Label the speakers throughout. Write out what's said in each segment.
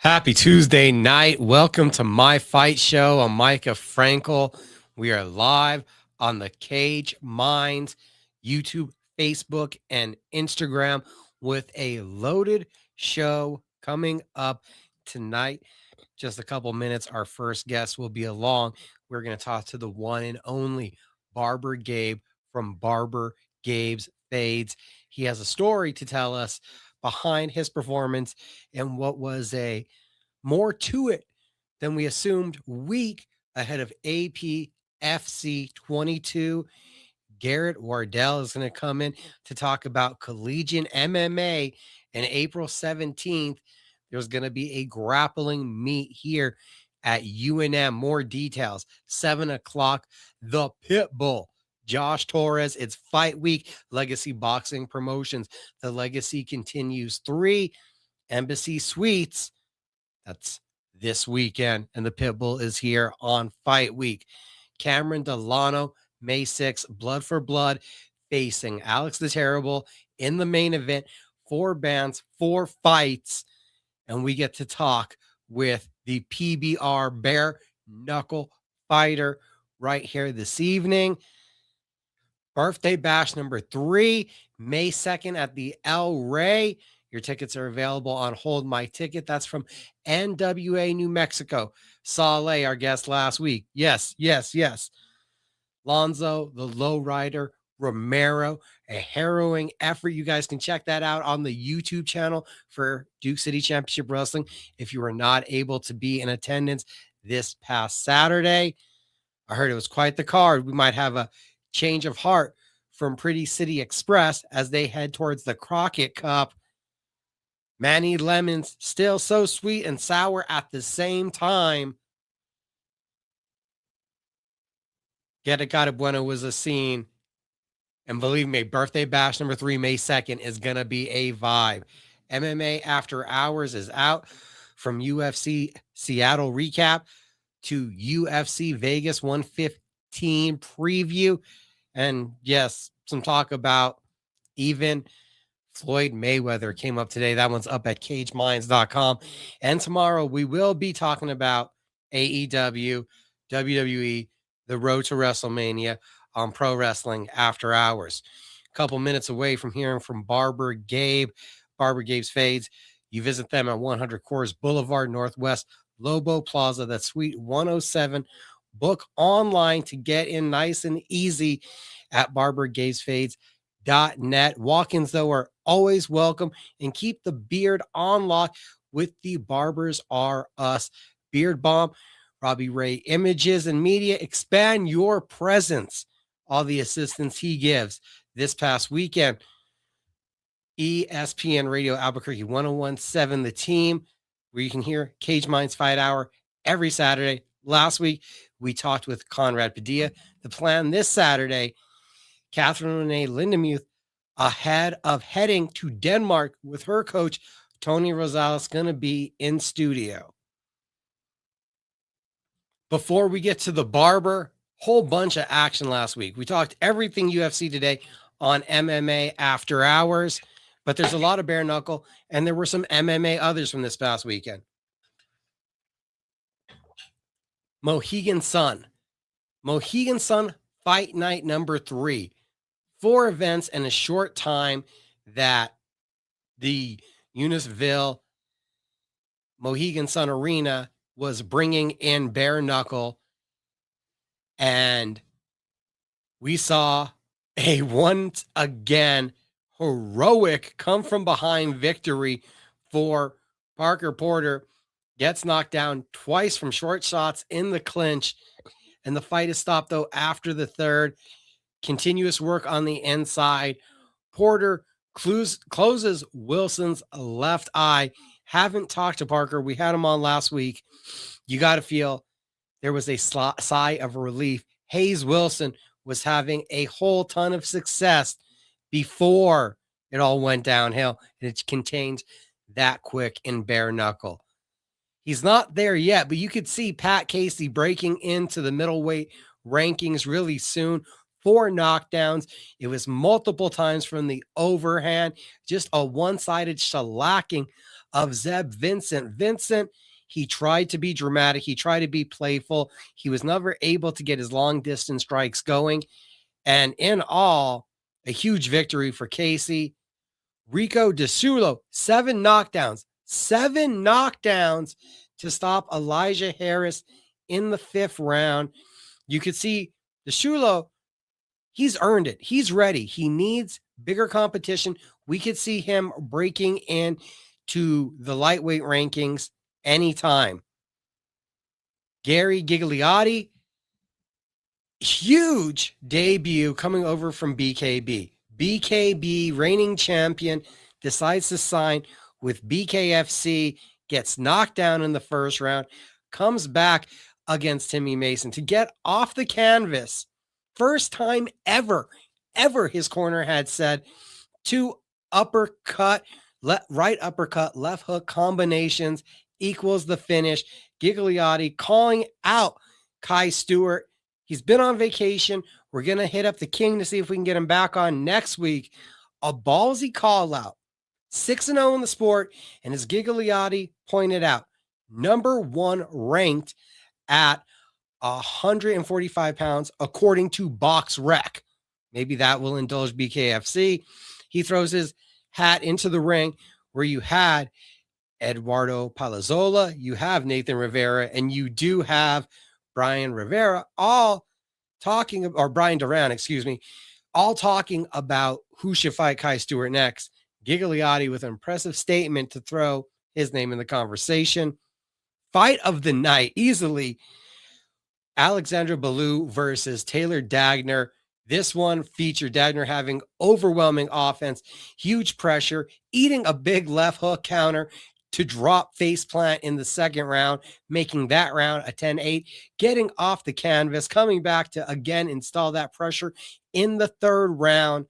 Speaker 1: Happy Tuesday night. Welcome to my fight show. I'm Mika Frankl. We are live on the Cage Minds YouTube, Facebook, and Instagram with a loaded show coming up tonight. Just a couple minutes. Our first guest will be along. We're going to talk to the one and only Barber Gabe from Barber Gabe's Fades. He has a story to tell us behind his performance and what was a more to it than we assumed week ahead of APFC 22. Garrett Wardell is going to come in to talk about collegiate MMA. And April 17th, there's going to be a grappling meet here at UNM. More details, 7 o'clock, the Pitbull. Josh Torres, it's fight week, Legacy Boxing Promotions. The Legacy continues 3 Embassy Suites. That's this weekend, and the Pitbull is here on fight week. Cameron Delano, May 6th, Blood for Blood, facing Alex the Terrible in the main event. 4 bands, 4 fights, and we get to talk with the PBR bare knuckle fighter right here this evening. Birthday Bash number 3, May 2nd at the El Rey. Your tickets are available on Hold My Ticket. That's from NWA, New Mexico. Saleh, our guest last week. Yes. Lonzo, the lowrider, Romero, a harrowing effort. You guys can check that out on the YouTube channel for Duke City Championship Wrestling if you were not able to be in attendance this past Saturday. I heard it was quite the card. We might have a change of heart from Pretty City Express as they head towards the Crockett Cup. Manny Lemons, still so sweet and sour at the same time. Get It Bueno was a scene. And believe me, Birthday Bash number 3, May 2nd, is going to be a vibe. MMA After Hours is out, from UFC Seattle recap to UFC Vegas 115 preview. And yes, some talk about even Floyd Mayweather came up today. That one's up at cageminds.com. And tomorrow we will be talking about AEW, WWE, the road to WrestleMania on Pro Wrestling After Hours. A couple minutes away from hearing from Barber Gabe, Barber Gabe's Fades. You visit them at 100 Coors Boulevard, Northwest, Lobo Plaza. That's Suite 107. Book online to get in nice and easy at barbergabesfades.net. Walk-ins, though, are always welcome, and keep the beard on lock with the Barbers Are Us Beard Bomb. Robbie Ray Images and Media, expand your presence. All the assistance he gives this past weekend. ESPN Radio Albuquerque 1017, The Team, where you can hear Cage Minds Fight Hour every Saturday. Last week, we talked with Conrad Padilla. The plan this Saturday, Catherine Renee Lindemuth, ahead of heading to Denmark with her coach, Tony Rosales, going to be in studio. Before we get to the Barber, whole bunch of action last week. We talked everything UFC today on MMA After Hours, but there's a lot of bare knuckle, and there were some MMA others from this past weekend. Mohegan Sun Fight Night number 3. 4 events in a short time that the Unisville Mohegan Sun Arena was bringing in bare knuckle. And we saw a once again heroic come from behind victory for Parker Porter. Gets knocked down twice from short shots in the clinch. And the fight is stopped, though, after the third. Continuous work on the inside. Porter closes Wilson's left eye. Haven't talked to Parker. We had him on last week. You got to feel there was a sigh of relief. Hayes Wilson was having a whole ton of success before it all went downhill. And it contains that quick in bare knuckle. He's not there yet, but you could see Pat Casey breaking into the middleweight rankings really soon. 4 knockdowns. It was multiple times from the overhand, just a one-sided shellacking of Zeb Vincent. Vincent, he tried to be dramatic. He tried to be playful. He was never able to get his long-distance strikes going. And in all, a huge victory for Casey. Rico DeSulo, 7 knockdowns to stop Elijah Harris in the 5th round. You could see DeSulo, he's earned it. He's ready. He needs bigger competition. We could see him breaking in to the lightweight rankings anytime. Gary Gigliotti, huge debut coming over from BKB. BKB, reigning champion, decides to sign with BKFC, gets knocked down in the 1st round, comes back against Timmy Mason to get off the canvas. First time ever his corner had said 2 uppercut, right uppercut, left hook combinations equals the finish. Gigliotti calling out Kai Stewart. He's been on vacation. We're going to hit up the King to see if we can get him back on next week. A ballsy call out. 6-0 in the sport. And as Gigliotti pointed out, number 1 ranked at 145 pounds, according to Box Rec. Maybe that will indulge BKFC. He throws his hat into the ring where you had Eduardo Palazzola, you have Nathan Rivera, and you do have Brian Rivera, all talking, or Brian Duran, excuse me, all talking about who should fight Kai Stewart next. Gigliotti with an impressive statement to throw his name in the conversation. Fight of the night, easily Alexandra Ballou versus Taylor Dagner. This one featured Dagner having overwhelming offense, huge pressure, eating a big left hook counter to drop faceplant in the 2nd round, making that round a 10-8, getting off the canvas, coming back to again install that pressure in the 3rd round.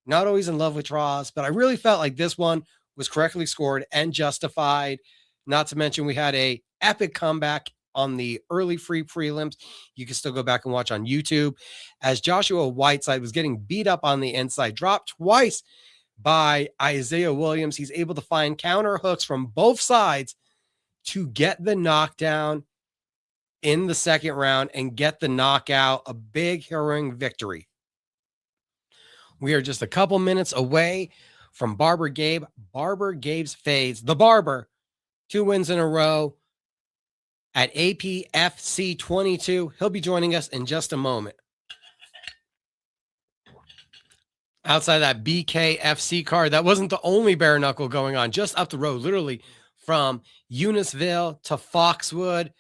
Speaker 1: Not always in love with draws, but I really felt like this one was correctly scored and justified. Not to mention we had a epic comeback on the early free prelims. You can still go back and watch on YouTube as Joshua Whiteside was getting beat up on the inside, dropped twice by Isaiah Williams. He's able to find counter hooks from both sides to get the knockdown in the 2nd round and get the knockout, a big harrowing victory. We are just a couple minutes away from Barber Gabe. Barber Gabe's fades. The Barber, 2 wins in a row at APFC 22. He'll be joining us in just a moment. Outside that BKFC card, that wasn't the only bare knuckle going on. Just up the road, literally from Eunice,ville to Foxwood,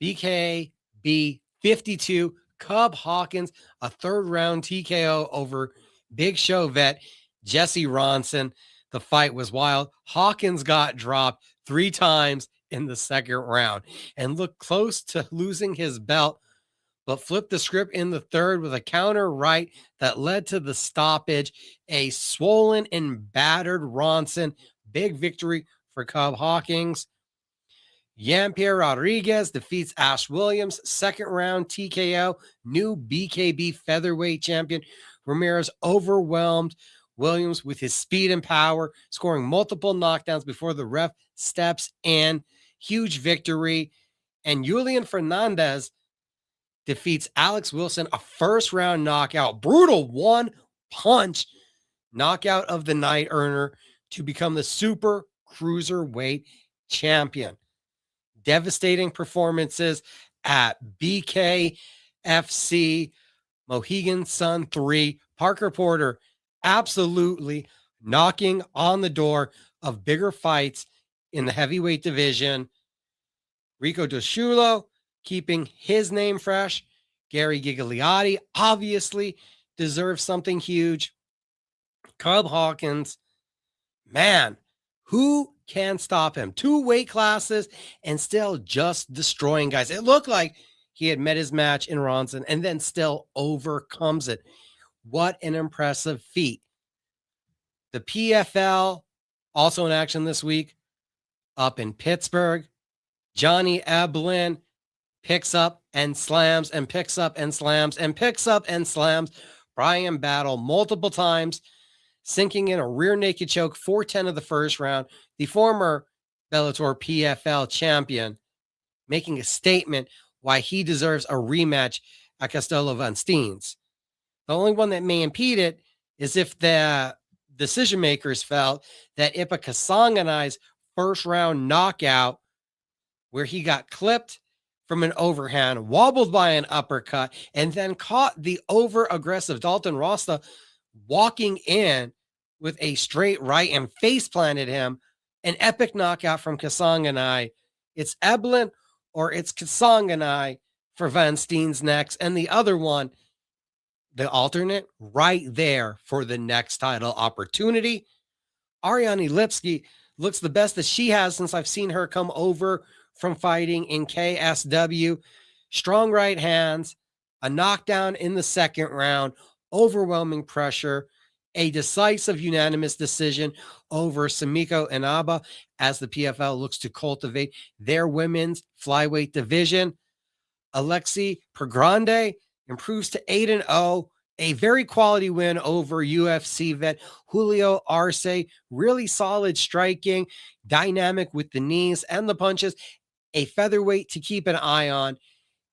Speaker 1: BKB 52, Cub Hawkins, a 3rd round TKO over Big Show vet Jesse Ronson. The fight was wild. Hawkins got dropped 3 times in the 2nd round and looked close to losing his belt, but flipped the script in the 3rd with a counter right that led to the stoppage. A swollen and battered Ronson. Big victory for Cub Hawkins. Jean-Pierre Rodriguez defeats Ash Williams. 2nd round TKO. New BKB featherweight champion. Ramirez overwhelmed Williams with his speed and power, scoring multiple knockdowns before the ref steps in. Huge victory. And Julian Fernandez defeats Alex Wilson, a 1st round knockout. Brutal 1-punch knockout of the night earner to become the super cruiserweight champion. Devastating performances at BKFC, Mohegan Sun 3. Parker Porter absolutely knocking on the door of bigger fights in the heavyweight division. Rico DeSulo keeping his name fresh. Gary Gigliotti obviously deserves something huge. Cub Hawkins, man, who can stop him? 2 weight classes and still just destroying guys. It looked like he had met his match in Ronson and then still overcomes it. What an impressive feat. The PFL also in action this week up in Pittsburgh. Johnny Eblin, picks up and slams and picks up and slams and picks up and slams Brian Battle multiple times, sinking in a rear naked choke, 4-10 of the first round. The former Bellator PFL champion making a statement why he deserves a rematch at Castello Van Steens. The only one that may impede it is if the decision makers felt that Ipa Kasanganai's first round knockout, where he got clipped from an overhand, wobbled by an uppercut, and then caught the over aggressive Dalton Rasta walking in with a straight right and face planted him. An epic knockout from Kasanganai. It's Eblin or it's Kasanganai for Van Steens next. And the other one, the alternate, right there for the next title opportunity. Ariane Lipsky looks the best that she has since I've seen her come over from fighting in KSW. Strong right hands, a knockdown in the second round, overwhelming pressure, a decisive unanimous decision over Samiko Inaba as the PFL looks to cultivate their women's flyweight division. Alexi Pergrande improves to 8-0. A very quality win over UFC vet Julio Arce. Really solid striking, dynamic with the knees and the punches. A featherweight to keep an eye on.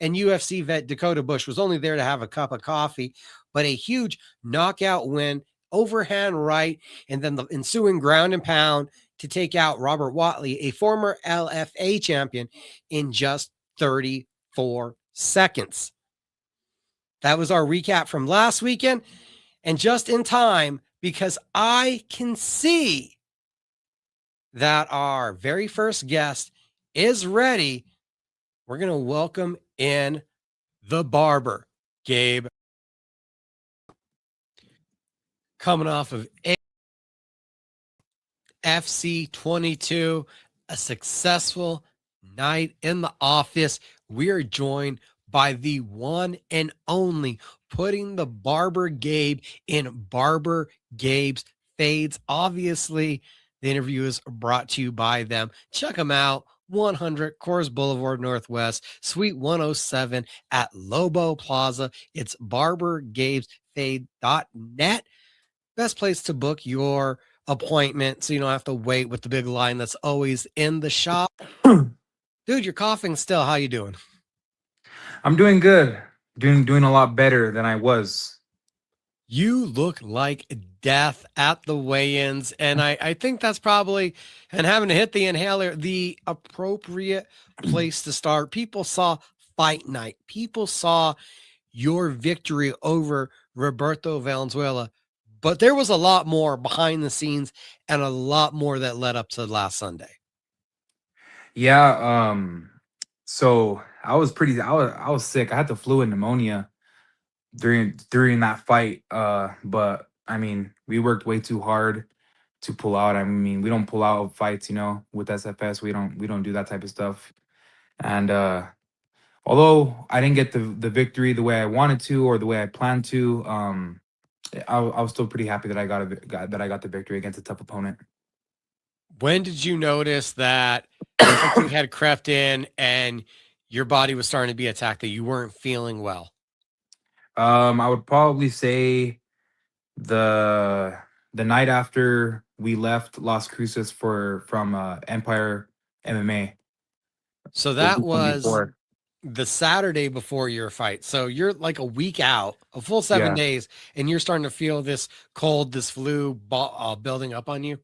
Speaker 1: And UFC vet Dakota Bush was only there to have a cup of coffee, but a huge knockout win, overhand right, and then the ensuing ground and pound to take out Robert Watley, a former LFA champion, in just 34 seconds. That was our recap from last weekend, and just in time because I can see that our very first guest is ready. We're going to welcome in the Barber, Gabe. Coming off of FC 22, a successful night in the office. We are joined by the one and only, putting the Barber Gabe in Barber Gabe's Fades. Obviously, the interview is brought to you by them. Check them out. 100 Coors Boulevard Northwest, Suite 107 at Lobo Plaza. It's barbergabesfade.net. Best place to book your appointment so you don't have to wait with the big line that's always in the shop. Dude, you're coughing still. How you doing?
Speaker 2: I'm doing good. Doing a lot better than I was.
Speaker 1: You look like death at the weigh-ins, and I think that's probably, and having to hit the inhaler, the appropriate place to start. People saw fight night. People saw your victory over Roberto Valenzuela, but there was a lot more behind the scenes and a lot more that led up to last Sunday.
Speaker 2: Yeah, so I was sick. I had the flu and pneumonia during that fight. But I mean, we worked way too hard to pull out. I mean, we don't pull out of fights, with SFS. We don't do that type of stuff. And although I didn't get the victory the way I wanted to or the way I planned to, I was still pretty happy that I got the victory against a tough opponent.
Speaker 1: When did you notice that something had crept in and your body was starting to be attacked, that you weren't feeling well?
Speaker 2: I would probably say the the night after we left Las Cruces from Empire MMA
Speaker 1: So
Speaker 2: the
Speaker 1: that
Speaker 2: weekend
Speaker 1: was
Speaker 2: before.
Speaker 1: the Saturday before your fight. So you're like a week out, a full 7
Speaker 2: Yeah,
Speaker 1: days, and you're starting to feel this cold, this flu building up on you.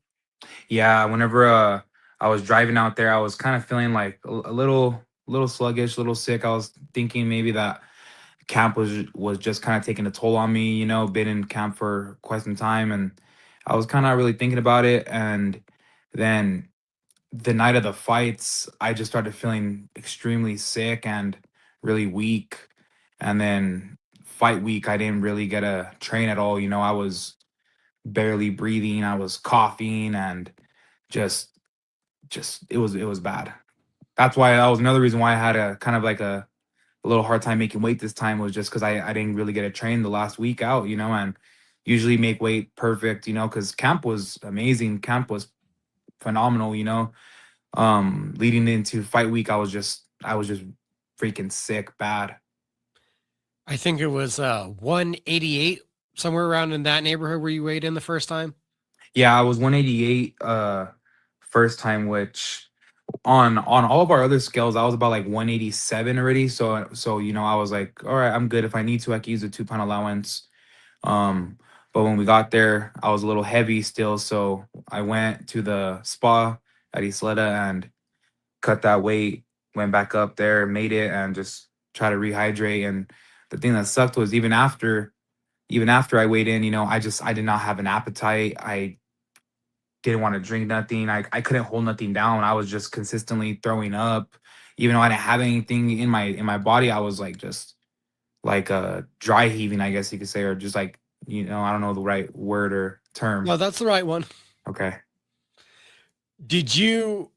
Speaker 2: yeah. Whenever I was driving out there, I was kind of feeling like a little sluggish, a little sick. I was thinking maybe that camp was just kind of taking a toll on me. Been in camp for quite some time, and I was kind of really thinking about it. And then the night of the fights, I just started feeling extremely sick and really weak. And then fight week, I didn't really get a train at all. I was barely breathing. I was coughing and just it was bad. That's why that was another reason why I had a kind of like a little hard time making weight this time, was just because I didn't really get a train the last week out, and usually make weight perfect, because camp was amazing. Camp was phenomenal. Leading into fight week, I was just freaking sick bad.
Speaker 1: I think it was 188, somewhere around in that neighborhood where you weighed in the first time.
Speaker 2: Yeah, I was 188 first time, which on all of our other scales I was about like 187 already. So I was like, all right, I'm good. If I need to, I can use a 2 pound allowance. Um, but when we got there, I was a little heavy still, so I went to the spa at Isleta and cut that weight, went back up there, made it, and just try to rehydrate. And the thing that sucked was even after I weighed in, I did not have an appetite. I didn't want to drink nothing. I couldn't hold nothing down. I was just consistently throwing up. Even though I didn't have anything in my body, I was like just like dry heaving, I guess you could say, or just like, I don't know the right word or term.
Speaker 1: No, that's the right one.
Speaker 2: Okay.
Speaker 1: Did you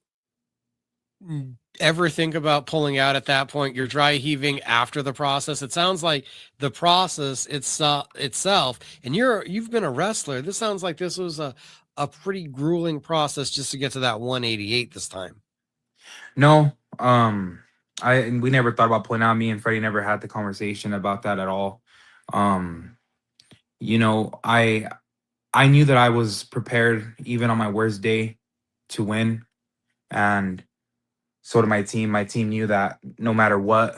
Speaker 1: ever think about pulling out at that point? You're dry heaving after the process. It sounds like the process itself, and you've been a wrestler. This sounds like this was a pretty grueling process just to get to that 188 this time.
Speaker 2: No, we never thought about pulling out. Me and Freddie never had the conversation about that at all. Um, I knew that I was prepared even on my worst day to win, and so did my team. My team knew that no matter what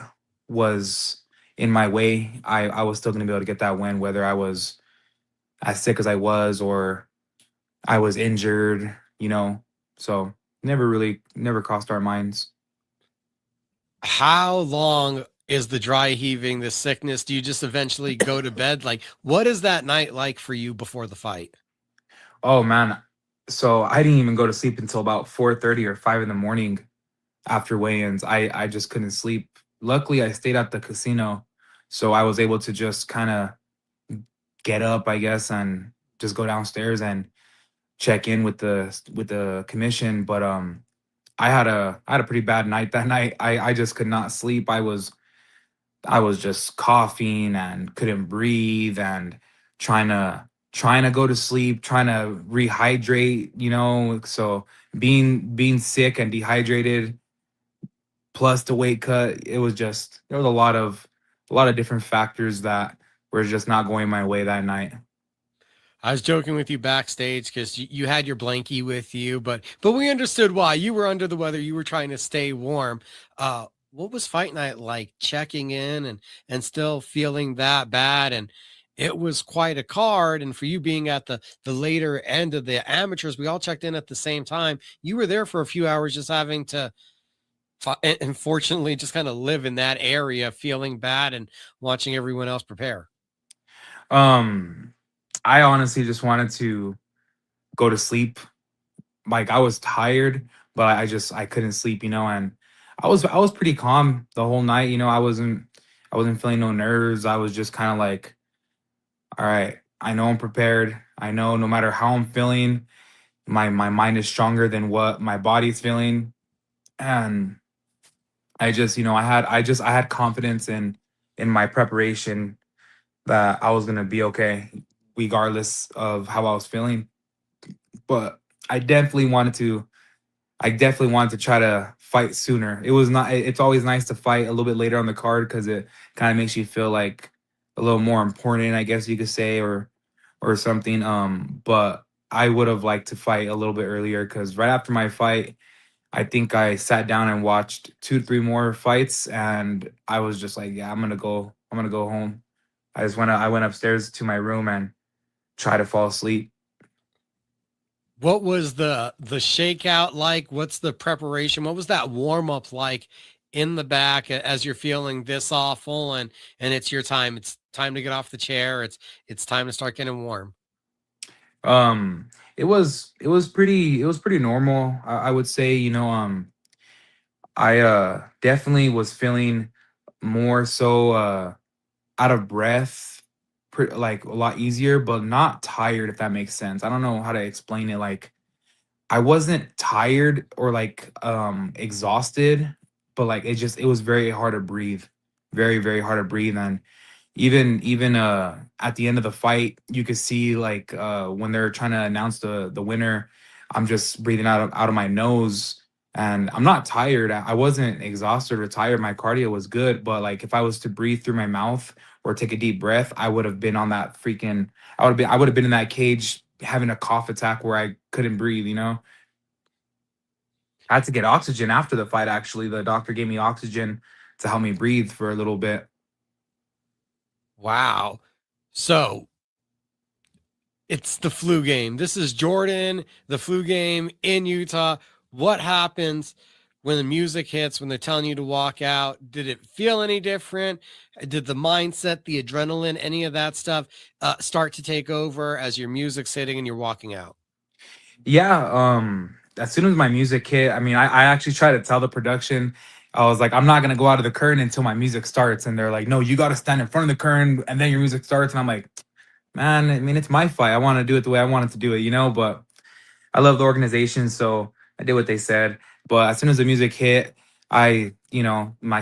Speaker 2: was in my way, I was still going to be able to get that win, whether I was as sick as I was or I was injured. So never crossed our minds.
Speaker 1: How long is the dry heaving, the sickness? Do you just eventually go to bed? Like, what is that night like for you before the fight?
Speaker 2: Oh man, so I didn't even go to sleep until about 4:30 or 5 in the morning after weigh-ins. I just couldn't sleep. Luckily, I stayed at the casino, so I was able to just kind of get up, I guess, and just go downstairs and check in with the commission. But I had a pretty bad night that night. I just could not sleep. I was just coughing and couldn't breathe and trying to go to sleep, trying to rehydrate. So being sick and dehydrated plus the weight cut, there was a lot of different factors that were just not going my way that night.
Speaker 1: I was joking with you backstage because you had your blankie with you, but we understood why. You were under the weather. You were trying to stay warm. What was fight night like? Checking in and still feeling that bad, and it was quite a card. And for you being at the later end of the amateurs, we all checked in at the same time. You were there for a few hours, just having to, unfortunately, just kind of live in that area, feeling bad and watching everyone else prepare.
Speaker 2: Um, I honestly just wanted to go to sleep. Like I was tired, but I couldn't sleep, and I was pretty calm the whole night. I wasn't feeling no nerves. I was just kind of like, all right, I know I'm prepared. I know no matter how I'm feeling, my mind is stronger than what my body's feeling. And I had confidence in my preparation that I was gonna be okay, regardless of how I was feeling. But I definitely wanted to I definitely wanted to try to fight sooner. It's always nice to fight a little bit later on the card because it kind of makes you feel like a little more important, I guess you could say, or something. But I would have liked to fight a little bit earlier because right after my fight, I think I sat down and watched 2 3 more fights, and I was just like, yeah, I'm gonna go home. I went upstairs to my room and tried to fall asleep.
Speaker 1: What was the shakeout like? What's the preparation? What was that warm up like in the back as you're feeling this awful and it's your time. It's time to get off the chair. It's time to start getting warm.
Speaker 2: Um, it was pretty normal. I would say, I definitely was feeling more so out of breath, like a lot easier, but not tired, if that makes sense. I don't know how to explain it. Like I wasn't tired or like exhausted, but like it was very hard to breathe. Very, very hard to breathe. And even at the end of the fight, you could see like when they're trying to announce the winner, I'm just breathing out of my nose And I'm not tired. I wasn't exhausted or tired. My cardio was good, but like if I was to breathe through my mouth or take a deep breath, I would have been on that freaking. I would have been in that cage having a cough attack where I couldn't breathe. I had to get oxygen after the fight. Actually, the doctor gave me oxygen to help me breathe for a little bit.
Speaker 1: Wow. So it's the flu game. This is Jordan, the flu game in Utah. What happens when the music hits, when they're telling you to walk out? Did it feel any different? Did the mindset, the adrenaline, any of that stuff start to take over as your music's hitting and you're walking out?
Speaker 2: Yeah, as soon as my music hit, I mean, I actually tried to tell the production, I was like, I'm not gonna go out of the curtain until my music starts. And they're like, no, you gotta stand in front of the curtain and then your music starts. And I'm like, man, I mean, it's my fight. I want to do it the way I wanted to do it. But I love the organization, so I did what they said. But as soon as the music hit, my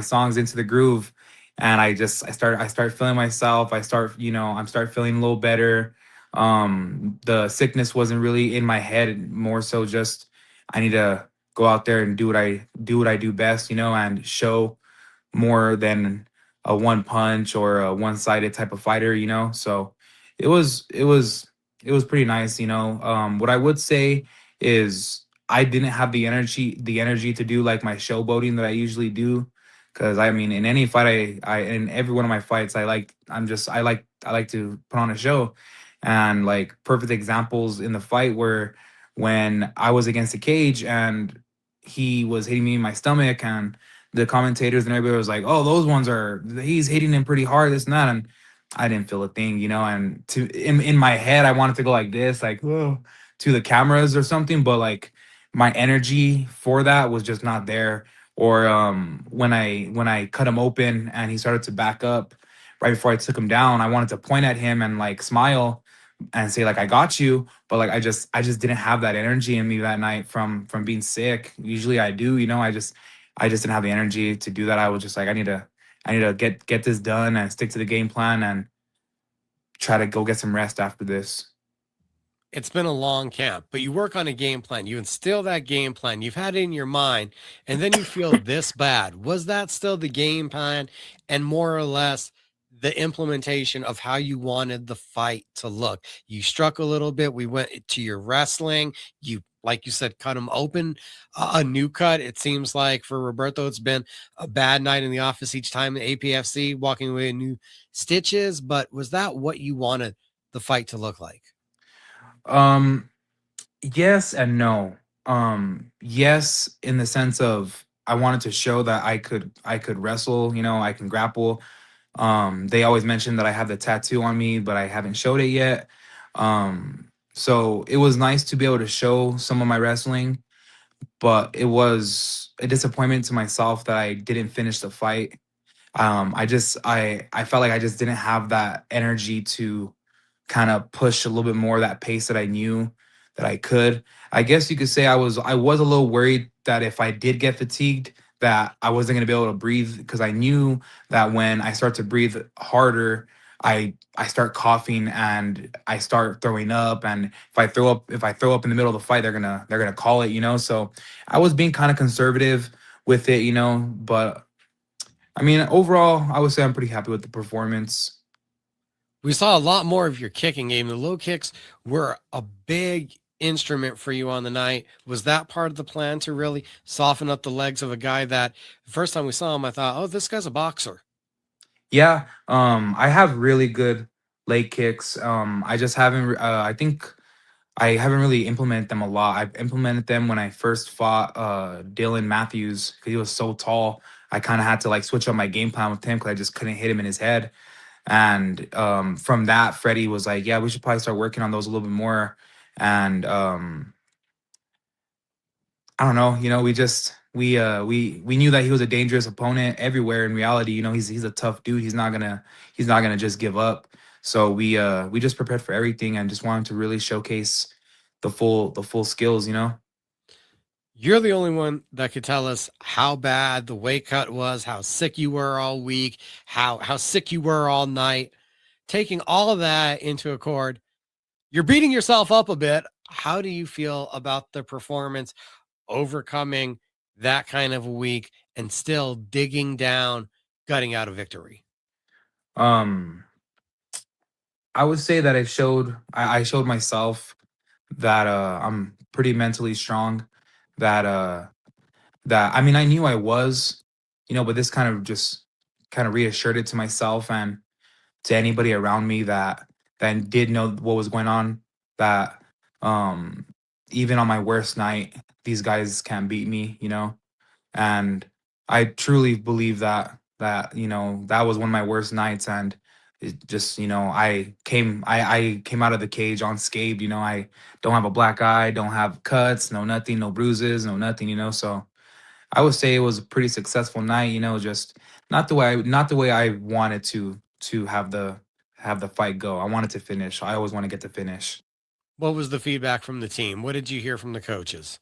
Speaker 2: songs into the groove, and I start feeling myself. I start feeling a little better. The sickness wasn't really in my head, more so just I need to go out there and do what I do best, and show more than a one punch or a one-sided type of fighter. So it was it was it was pretty nice. What I would say is I didn't have the energy to do like my showboating that I usually do. Cause I mean in any fight I in every one of my fights I like to put on a show. And like perfect examples in the fight were when I was against the cage and he was hitting me in my stomach, and the commentators and everybody was like, "Oh, those ones he's hitting him pretty hard, this and that." And I didn't feel a thing. And in my head, I wanted to go like this, like whoa, to the cameras or something, but like my energy for that was just not there. Or when I cut him open and he started to back up right before I took him down, I wanted to point at him and like smile and say like I got you, but like I just didn't have that energy in me that night from being sick. Usually I do. I just didn't have the energy to do that. I was just like I need to get this done and stick to the game plan and try to go get some rest after this.
Speaker 1: It's been a long camp, but you work on a game plan. You instill that game plan. You've had it in your mind, and then you feel this bad. Was that still the game plan and more or less the implementation of how you wanted the fight to look? You struck a little bit. We went to your wrestling. You, like you said, cut him open, a new cut. It seems like for Roberto, it's been a bad night in the office each time in APFC, walking away with new stitches. But was that what you wanted the fight to look like?
Speaker 2: Um, yes and no. Yes, in the sense of I wanted to show that I could wrestle. I can grapple. They always mention that I have the tattoo on me, but I haven't showed it yet. So it was nice to be able to show some of my wrestling, but it was a disappointment to myself that I didn't finish the fight. I felt like I just didn't have that energy to kind of push a little bit more of that pace that I knew that I could. I guess you could say I was a little worried that if I did get fatigued, that I wasn't going to be able to breathe, because I knew that when I start to breathe harder, I start coughing and I start throwing up. And if I throw up in the middle of the fight, they're gonna call it. So I was being kind of conservative with it. But I mean, overall, I would say I'm pretty happy with the performance.
Speaker 1: We saw a lot more of your kicking game. The low kicks were a big instrument for you on the night. Was that part of the plan to really soften up the legs of a guy that the first time we saw him, I thought, oh, this guy's a boxer?
Speaker 2: Yeah, I have really good leg kicks. I just haven't. I think I haven't really implemented them a lot. I've implemented them when I first fought Dylan Matthews because he was so tall. I kind of had to like switch up my game plan with him because I just couldn't hit him in his head. And from that, Freddie was like, "Yeah, we should probably start working on those a little bit more." And I don't know. We knew that he was a dangerous opponent everywhere. In reality, he's a tough dude. He's not gonna just give up. So we just prepared for everything and just wanted to really showcase the full skills.
Speaker 1: You're the only one that could tell us how bad the weight cut was, how sick you were all week, how sick you were all night. Taking all of that into accord, you're beating yourself up a bit. How do you feel about the performance overcoming that kind of a week and still digging down, gutting out a victory?
Speaker 2: Um, I would say that I showed myself that I'm pretty mentally strong. That that I mean I knew I was, but this kind of just kind of reassured it to myself and to anybody around me that did know what was going on. That um even on my worst night, these guys can't beat me. And I truly believe that that was one of my worst nights, and it just I came out of the cage unscathed. I don't have a black eye, don't have cuts, no nothing, no bruises, no nothing. So I would say it was a pretty successful night. Just not the way I wanted to have the fight go. I wanted to finish. I always want to get to finish.
Speaker 1: What was the feedback from the team? What did you hear from the coaches?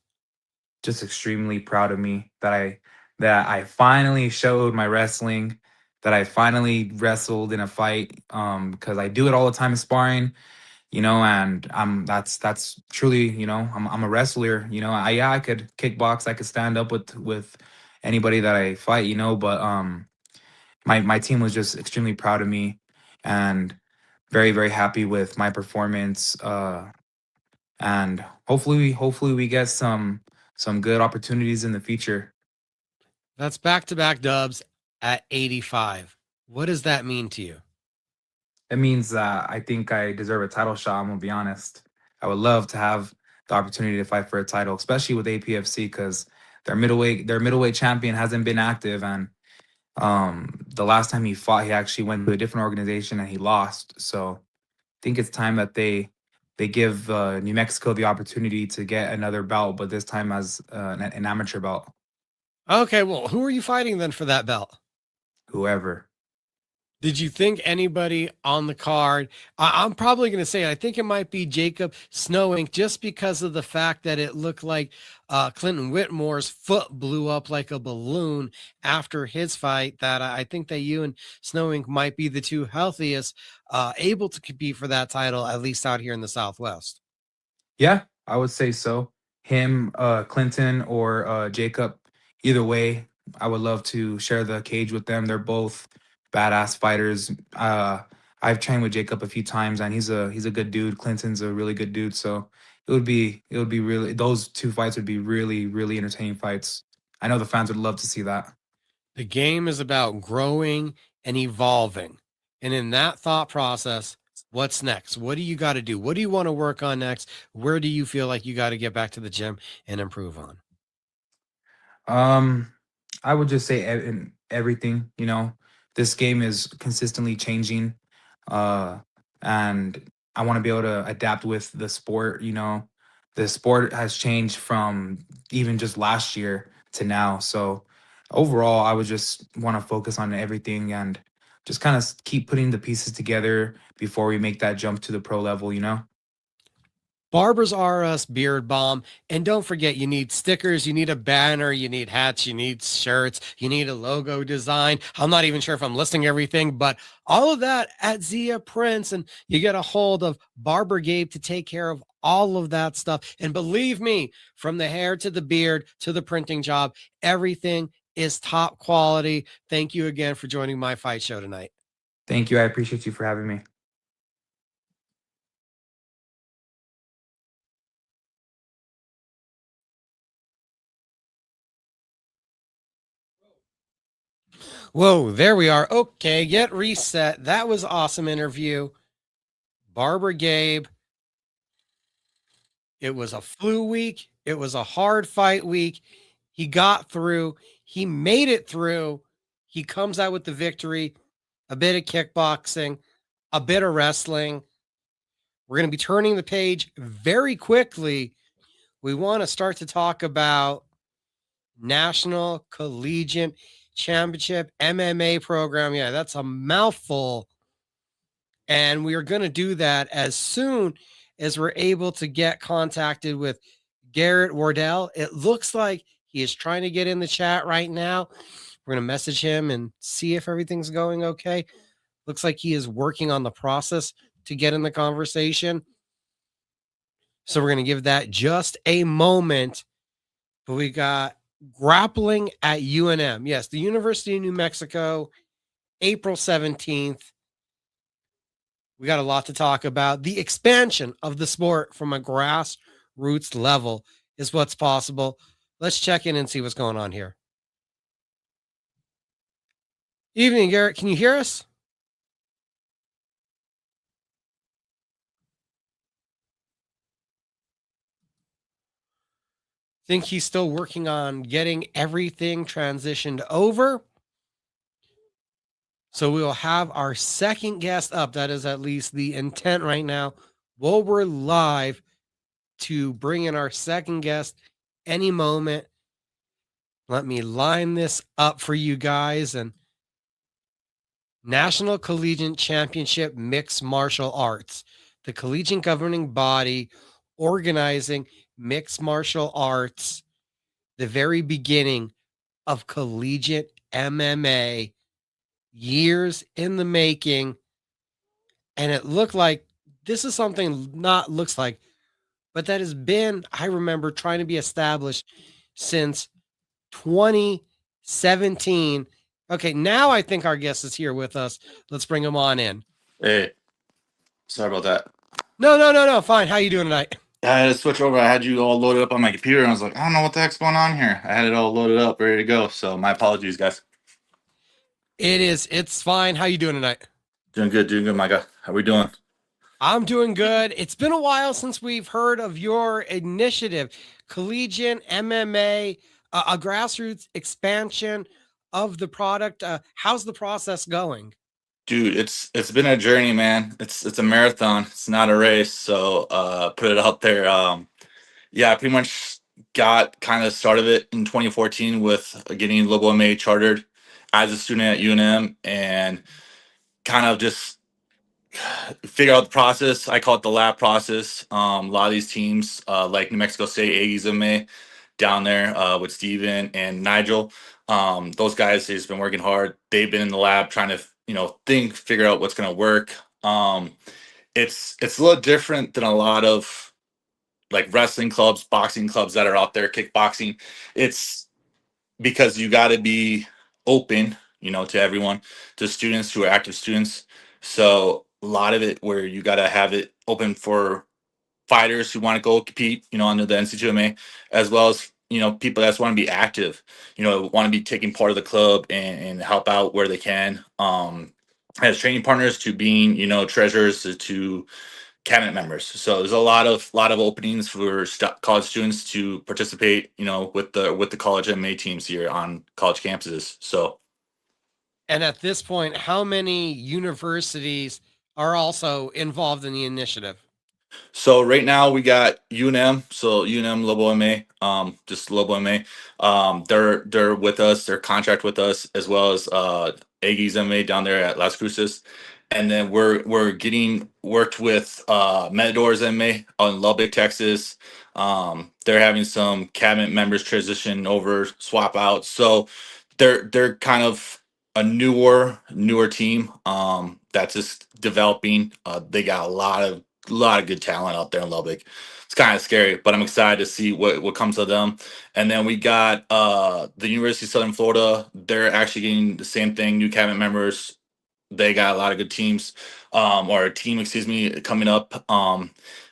Speaker 2: Just extremely proud of me that I finally showed my wrestling, that I finally wrestled in a fight. Because I do it all the time in sparring, and that's truly, I'm a wrestler. I could kickbox, I could stand up with anybody that I fight, but my team was just extremely proud of me and very, very happy with my performance. And hopefully we get some good opportunities in the future.
Speaker 1: That's back to back dubs at 85. What does that mean to you?
Speaker 2: It means that I think I deserve a title shot. I'm gonna be honest. I would love to have the opportunity to fight for a title, especially with APFC, because their middleweight champion hasn't been active, and the last time he fought, he actually went to a different organization and he lost. So I think it's time that they give New Mexico the opportunity to get another belt, but this time as an amateur belt.
Speaker 1: Okay, well, who are you fighting then for that belt?
Speaker 2: Whoever.
Speaker 1: Did you think anybody on the card? I'm probably going to say I think it might be Jacob Snowink, just because of the fact that it looked like Clinton Whitmore's foot blew up like a balloon after his fight. That I think that you and Snowink might be the two healthiest able to compete for that title, at least out here in the Southwest.
Speaker 2: Yeah, I would say so. Him, Clinton, or Jacob. Either way, I would love to share the cage with them. They're both badass fighters. I've trained with Jacob a few times, and he's a good dude. Clinton's a really good dude. So it would be really, those two fights would be really, really entertaining fights. I know the fans would love to see that.
Speaker 1: The game is about growing and evolving. And in that thought process, what's next? What do you got to do? What do you want to work on next? Where do you feel like you got to get back to the gym and improve on?
Speaker 2: Um, I would just say in everything. This game is consistently changing, uh, and I want to be able to adapt with the sport. The sport has changed from even just last year to now. So overall, I would just want to focus on everything and just kind of keep putting the pieces together before we make that jump to the pro level.
Speaker 1: Barber's R Us Beard Balm. And don't forget, you need stickers, you need a banner, you need hats, you need shirts, you need a logo design. I'm not even sure if I'm listing everything, but all of that at Zia Prince. And you get a hold of Barber Gabe to take care of all of that stuff. And believe me, from the hair to the beard to the printing job, everything is top quality. Thank you again for joining my fight show tonight.
Speaker 2: Thank you. I appreciate you for having me.
Speaker 1: Whoa, there we are. Okay, get reset. That was awesome interview. Barber Gabe. It was a flu week. It was a hard fight week. He got through. He made it through. He comes out with the victory. A bit of kickboxing, a bit of wrestling. We're going to be turning the page very quickly. We want to start to talk about National Collegiate Championship MMA program. Yeah, that's a mouthful. And we are going to do that as soon as we're able to get contacted with Garrett Wardell. It looks like he is trying to get in the chat right now. We're going to message him and see if everything's going okay. Looks like he is working on the process to get in the conversation. So we're going to give that just a moment. But we got grappling at UNM. Yes, the University of New Mexico, April 17th. We got a lot to talk about. The expansion of the sport from a grassroots level is what's possible. Let's check in and see what's going on here. Evening, Garrett. Can you hear us? Think he's still working on getting everything transitioned over. So we will have our second guest up. That is at least the intent right now. While we're live to bring in our second guest any moment. Let me line this up for you guys. And National Collegiate Championship Mixed Martial Arts, the collegiate governing body organizing mixed martial arts, the very beginning of collegiate MMA, years in the making. And it looked like this is something not looks like, but that has been, I remember, trying to be established since 2017. Okay, now I think our guest is here with us. Let's bring him on in.
Speaker 3: Hey, sorry about that.
Speaker 1: No. Fine. How you doing tonight?
Speaker 3: I had to switch over. I had you all loaded up on my computer, and I was like, I don't know what the heck's going on here. I had it all loaded up, ready to go. So my apologies, guys.
Speaker 1: It's fine. How you doing tonight?
Speaker 3: Doing good, Micah. How we doing?
Speaker 1: I'm doing good. It's been a while since we've heard of your initiative, Collegiate MMA, a grassroots expansion of the product. How's the process going?
Speaker 3: Dude, it's been a journey, man. It's a marathon. It's not a race. So put it out there. Yeah, I pretty much got kind of started it in 2014 with getting Lobo MA chartered as a student at UNM and kind of just figure out the process. I call it the lab process. A lot of these teams, like New Mexico State, Aggies MA, down there with Steven and Nigel, those guys have been working hard. They've been in the lab trying to, figure out what's going to work. It's a little different than a lot of like wrestling clubs, boxing clubs that are out there, kickboxing. It's because you got to be open, to everyone, to students who are active students. So a lot of it where you got to have it open for fighters who want to go compete, under the NC2MA, as well as, people that just want to be active, want to be taking part of the club and help out where they can. As training partners to being, treasurers to cabinet members. So there's a lot of openings for college students to participate, with the college MA teams here on college campuses. So,
Speaker 1: And at this point, how many universities are also involved in the initiative?
Speaker 3: so right now we got UNM, so UNM Lobo MA, just Lobo MA. They're with us, they're contract with us, as well as Aggies MA down there at Las Cruces. And then we're getting worked with Matadors MA on Lubbock, Texas. They're having some cabinet members transition over, swap out. So they're kind of a newer team that's just developing. They got a lot of good talent out there in Lubbock. It's kind of scary, but I'm excited to see what comes of them. And then we got the University of Southern Florida. They're actually getting the same thing, new cabinet members. They got a lot of good teams, or a team, excuse me, coming up down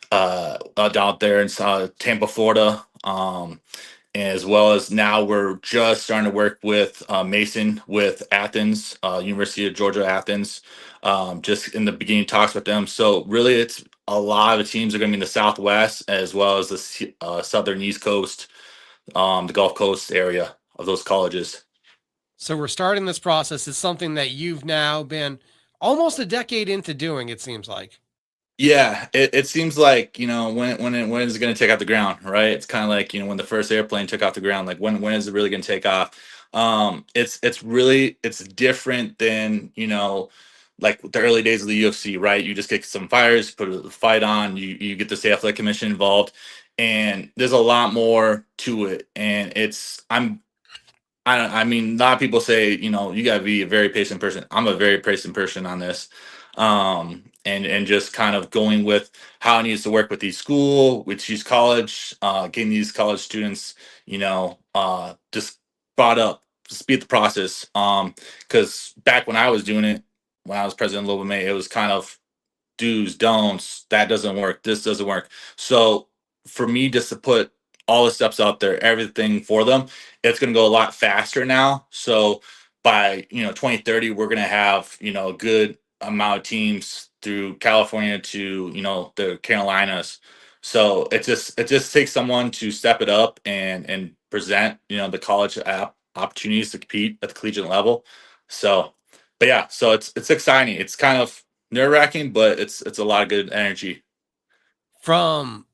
Speaker 3: there in Tampa, Florida. As well as now we're just starting to work with Mason with Athens, University of Georgia, Athens, just in the beginning talks with them. So really it's a lot of teams are going to be in the Southwest as well as the Southern East Coast, the Gulf Coast area of those colleges.
Speaker 1: So we're starting this process. It's something that you've now been almost a decade into doing, it seems like.
Speaker 3: Yeah, it seems like, when is it going to take off the ground, right? It's kind of like, when the first airplane took off the ground, like when is it really going to take off? It's different than, like the early days of the UFC, right? You just get some fighters, put a fight on, you get the State Athletic Commission involved, and there's a lot more to it. And I mean, a lot of people say, you got to be a very patient person. I'm a very patient person on this. and just kind of going with how it needs to work with each school, with each college, getting these college students, just brought up, speed the process. Because back when I was doing it, when I was president of Lobo May, it was kind of do's, don'ts, that doesn't work, this doesn't work. So for me, just to put all the steps out there, everything for them, it's going to go a lot faster now. So by 2030, we're going to have a good amount of teams through California to the Carolinas. So it just takes someone to step it up and present the college opportunities to compete at the collegiate level. So, but yeah, so it's exciting. It's kind of nerve wracking, but it's a lot of good energy.
Speaker 1: From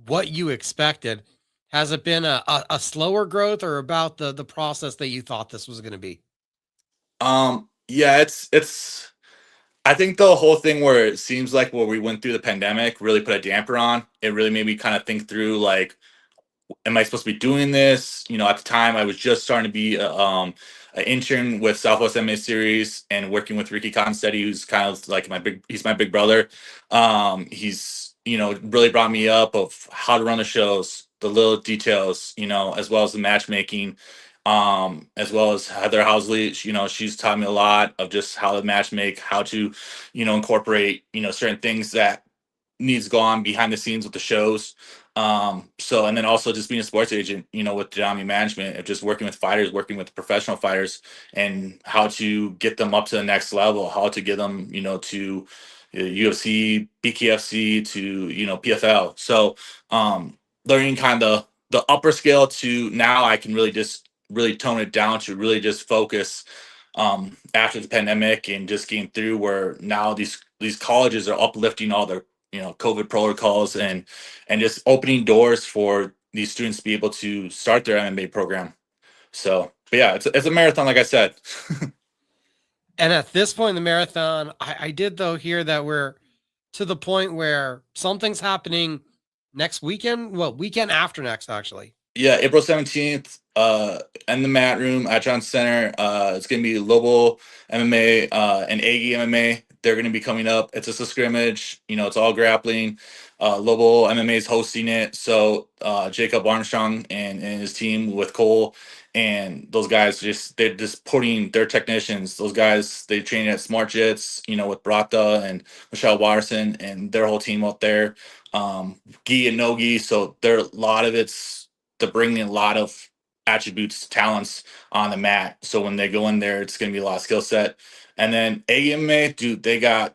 Speaker 1: what you expected, has it been a slower growth or about the process that you thought this was going to be?
Speaker 3: Yeah, it's I think the whole thing where it seems like where we went through the pandemic really put a damper on. It really made me kind of think through like, am I supposed to be doing this? At the time I was just starting to be an intern with Southwest MMA series and working with Ricky Constetti, who's kind of like he's my big brother. He's really brought me up of how to run the shows, the little details, as well as the matchmaking, as well as Heather Housley. She's taught me a lot of just how to match make, how to incorporate certain things that needs to go on behind the scenes with the shows. So, and then also just being a sports agent, with Dynamic Management, of just working with fighters, working with professional fighters, and how to get them up to the next level, how to get them, to UFC, BKFC, to PFL. So, learning kind of the upper scale to now, I can really just really tone it down to really just focus after the pandemic and just getting through where now these colleges are uplifting all their COVID protocols and just opening doors for these students to be able to start their MMA program. So, but yeah, it's a marathon, like I said.
Speaker 1: And at this point in the marathon, I did though hear that we're to the point where something's happening next weekend. Well, weekend after next, actually.
Speaker 3: Yeah, April 17th, in the mat room at John Center. It's gonna be Lobo MMA and Aggie MMA. They're gonna be coming up. It's just a scrimmage, it's all grappling. Lobo MMA is hosting it. So Jacob Armstrong and his team with Cole and those guys they're just putting their technicians, those guys they train at Smart Jits, with Brata and Michelle Watterson and their whole team out there. Gi and no gi. So there a lot of it's to bring in a lot of attributes, talents on the mat. So when they go in there, it's going to be a lot of skill set. And then AMA, dude,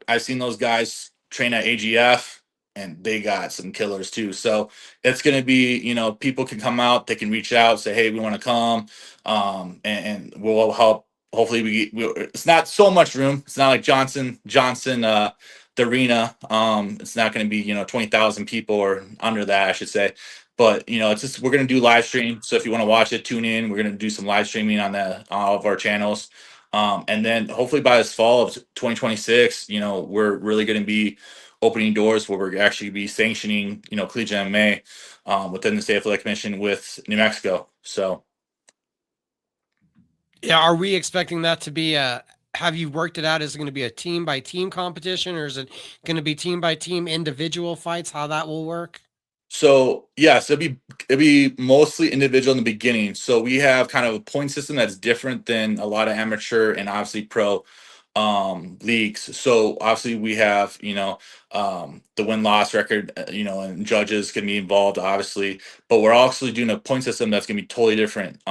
Speaker 3: I've seen those guys train at AGF and they got some killers too. So it's going to be, people can come out, they can reach out, say, hey, we want to come. And we'll help. Hopefully it's not so much room. It's not like Johnson, the arena. It's not going to be, 20,000 people or under that, I should say. But it's just we're gonna do live stream. So if you want to watch it, tune in. We're gonna do some live streaming on all of our channels. And then hopefully by this fall of 2026, we're really gonna be opening doors where we're actually be sanctioning, collegiate MMA within the state athletic commission with New Mexico. So
Speaker 1: Yeah, are we expecting that to be have you worked it out? Is it going to be a team by team competition or is it going to be team by team individual fights? How that will work?
Speaker 3: So yes, it'd be mostly individual in the beginning. So we have kind of a point system that's different than a lot of amateur and obviously pro leagues. So obviously we have the win-loss record, and judges can be involved obviously, but we're also doing a point system that's going to be totally different.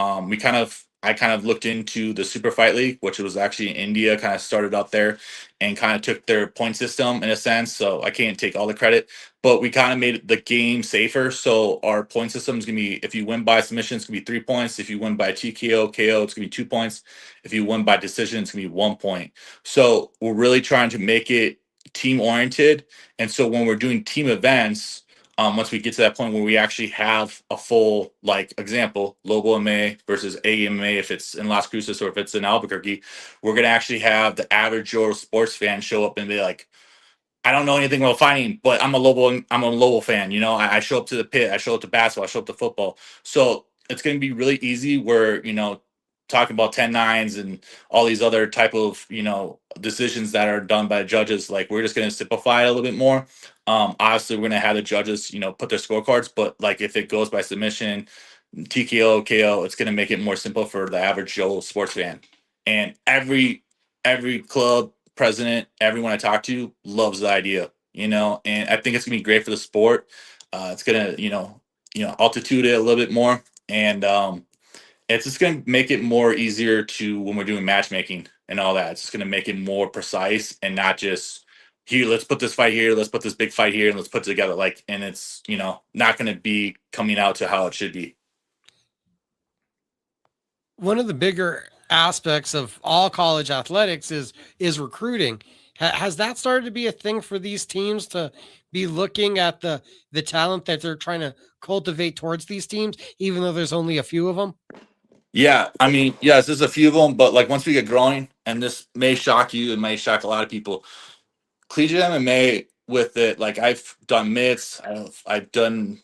Speaker 3: I kind of looked into the Super Fight League, which was actually in India, kind of started up there and kind of took their point system in a sense. So I can't take all the credit, but we kind of made the game safer. So our point system is going to be, if you win by submission, it's going to be 3 points. If you win by TKO, KO, it's going to be 2 points. If you win by decision, it's going to be 1 point. So we're really trying to make it team oriented. And so when we're doing team events, once we get to that point where we actually have a full, like example, Lobo MMA versus AMA, if it's in Las Cruces or if it's in Albuquerque, we're going to actually have the average Joe sports fan show up and be like, I don't know anything about fighting, but I'm a Lobo fan. I show up to the pit, I show up to basketball, I show up to football. So it's going to be really easy where, talking about 10-9s and all these other type of, decisions that are done by judges. Like, we're just going to simplify it a little bit more. Obviously, we're going to have the judges, put their scorecards, but like if it goes by submission, TKO, KO, it's going to make it more simple for the average Joe sports fan. And every club president, everyone I talk to loves the idea, and I think it's going to be great for the sport. It's going to, altitude it a little bit more. And it's just going to make it more easier to when we're doing matchmaking and all that. It's just going to make it more precise and not just here, let's put this fight here, let's put this big fight here, and let's put it together. Like, and it's, not going to be coming out to how it should be.
Speaker 1: One of the bigger aspects of all college athletics is recruiting. Has that started to be a thing for these teams to be looking at the talent that they're trying to cultivate towards these teams, even though there's only a few of them?
Speaker 3: Yeah, I mean, yes, there's a few of them, but like once we get growing, and this may shock you, it may shock a lot of people. Collegiate MMA with it, like I've done mitts, I've done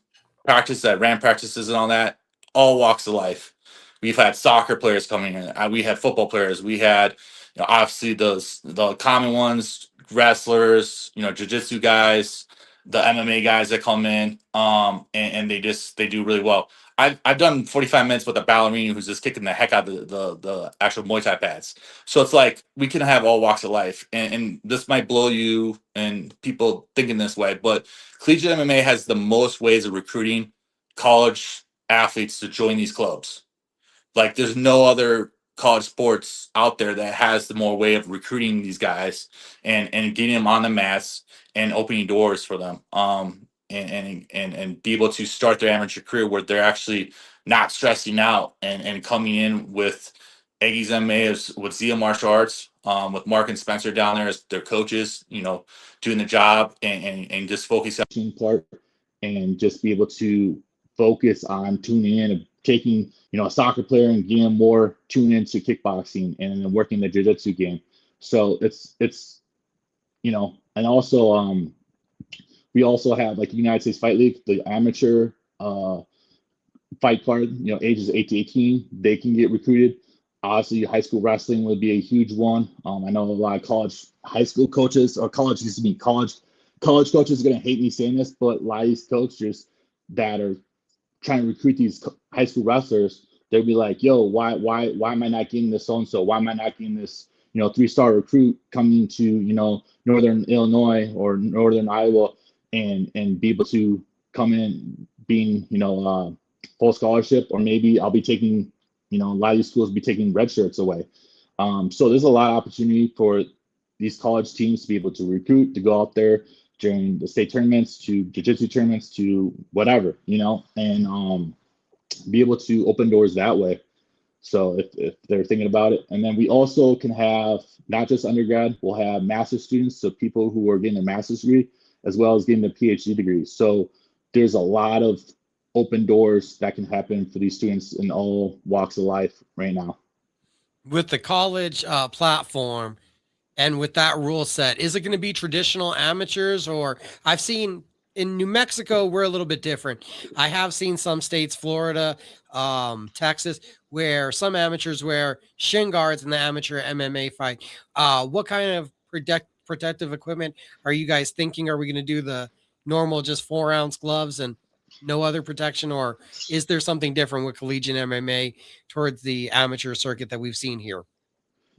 Speaker 3: ran practices and all that, all walks of life. We've had soccer players coming in, we had football players, we had obviously the common ones, wrestlers, jiu-jitsu guys, the MMA guys that come in, and they do really well. I've done 45 minutes with a ballerina who's just kicking the heck out of the actual Muay Thai pads. So it's like we can have all walks of life, and this might blow you and people thinking this way, but collegiate MMA has the most ways of recruiting college athletes to join these clubs. Like, there's no other college sports out there that has the more way of recruiting these guys and getting them on the mats and opening doors for them. And be able to start their amateur career where they're actually not stressing out and coming in with Aggies MMA with Zia Martial Arts, with Mark and Spencer down there as their coaches, doing the job and just focus on
Speaker 4: part and just be able to focus on tuning in and taking, a soccer player and getting them more tuned into kickboxing and then working the jiu-jitsu game. So it's and also we also have like the United States Fight League, the amateur fight card, ages 8 to 18, they can get recruited. Obviously, high school wrestling would be a huge one. I know a lot of high school coaches or college coaches are going to hate me saying this, but a lot of these coaches that are trying to recruit these high school wrestlers, they'll be like, yo, why am I not getting this so-and-so? Why am I not getting this, 3-star recruit coming to, Northern Illinois or Northern Iowa and be able to come in being, full scholarship, or maybe I'll be taking, a lot of these schools be taking red shirts away. So there's a lot of opportunity for these college teams to be able to recruit, to go out there during the state tournaments, to jiu-jitsu tournaments, to whatever, and be able to open doors that way. So if they're thinking about it. And then we also can have not just undergrad, we'll have master's students, so people who are getting a master's degree as well as getting a PhD degree. So there's a lot of open doors that can happen for these students in all walks of life right now.
Speaker 1: With the college platform and with that rule set, is it going to be traditional amateurs? Or I've seen in New Mexico, we're a little bit different. I have seen some states, Florida, Texas, where some amateurs wear shin guards in the amateur MMA fight. What kind of protective equipment are you guys thinking? Are we going to do the normal just 4-ounce gloves and no other protection, or is there something different with collegiate MMA towards the amateur circuit that we've seen here?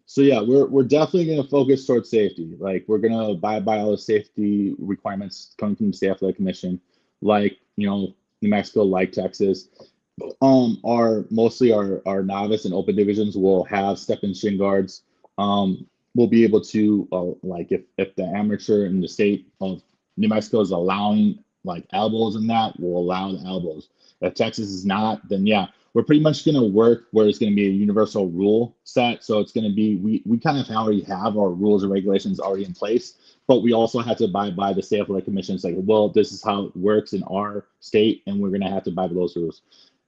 Speaker 4: So yeah, we're definitely going to focus towards safety. Like, we're going to abide by all the safety requirements coming from the State Athletic Commission, like, New Mexico, like Texas. Mostly our novice and open divisions will have step-in shin guards. We'll be able to, like, if the amateur in the state of New Mexico is allowing like elbows and that, we'll allow the elbows. If Texas is not, then yeah, we're pretty much going to work where it's going to be a universal rule set. So it's going to be, we kind of already have our rules and regulations already in place, but we also have to abide by the State Athletic Commission. It's like, well, this is how it works in our state, and we're going to have to abide by those rules.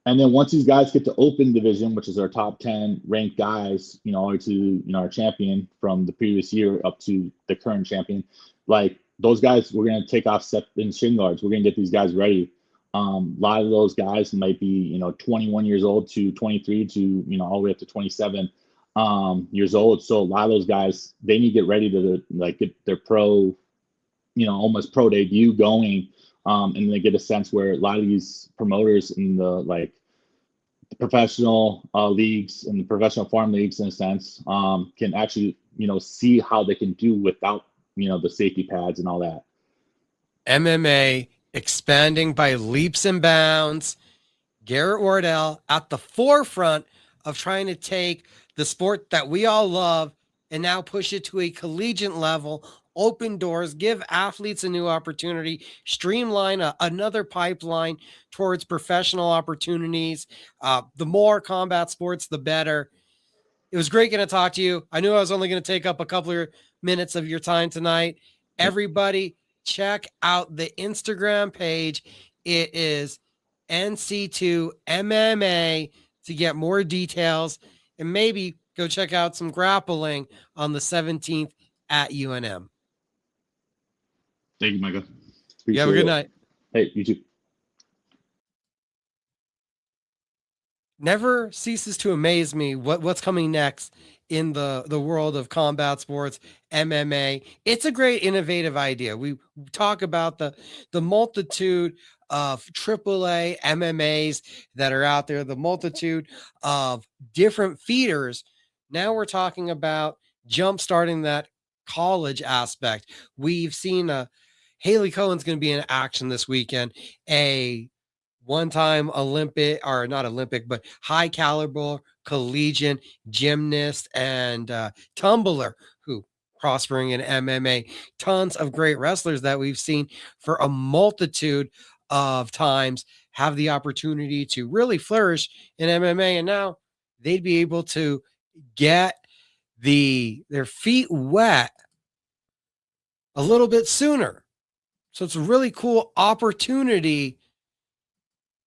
Speaker 4: And then once these guys get to open division, which is our top 10 ranked guys, all the way to, our champion from the previous year up to the current champion, like those guys, we're going to take off step in shin guards. We're going to get these guys ready. A lot of those guys might be, 21 years old to 23 to, all the way up to 27 years old. So a lot of those guys, they need to get ready to like get their pro, almost pro debut going. And they get a sense where a lot of these promoters in the professional leagues and the professional farm leagues, in a sense, can actually, see how they can do without, the safety pads and all that.
Speaker 1: MMA expanding by leaps and bounds. Garrett Wardell at the forefront of trying to take the sport that we all love and now push it to a collegiate level, open doors, give athletes a new opportunity, streamline another pipeline towards professional opportunities. The more combat sports, the better. It was great getting to talk to you. I knew I was only going to take up a couple of minutes of your time tonight. Everybody, check out the Instagram page. It is NC2 MMA to get more details, and maybe go check out some grappling on the 17th at UNM.
Speaker 4: Thank you, Micah.
Speaker 1: You have a good night.
Speaker 4: Hey, you too.
Speaker 1: Never ceases to amaze me what's coming next in the world of combat sports, MMA. It's a great innovative idea. We talk about the multitude of AAA MMAs that are out there, the multitude of different feeders. Now we're talking about jump-starting that college aspect. We've seen Haley Cohen's going to be in action this weekend, a one-time Olympic, or not Olympic, but high caliber collegiate gymnast and tumbler who prospering in MMA. Tons of great wrestlers that we've seen for a multitude of times have the opportunity to really flourish in MMA, and now they'd be able to get their feet wet a little bit sooner. So it's a really cool opportunity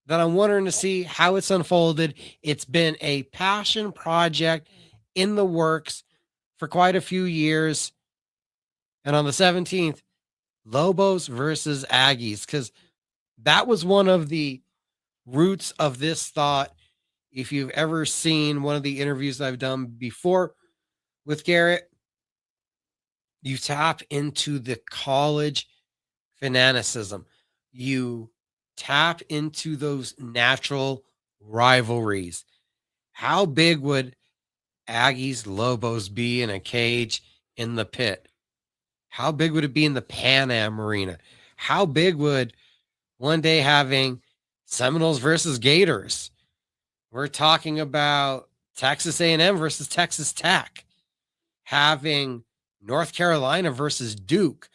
Speaker 1: that I'm wondering to see how it's unfolded. It's been a passion project in the works for quite a few years. And on the 17th, Lobos versus Aggies, because that was one of the roots of this thought. If you've ever seen one of the interviews I've done before with Garrett, you tap into the college fanaticism. You tap into those natural rivalries. How big would Aggies Lobos be in a cage in the pit? How big would it be in the Pan Am Arena? How big would one day having Seminoles versus Gators? We're talking about Texas A&M versus Texas Tech, having North Carolina versus Duke.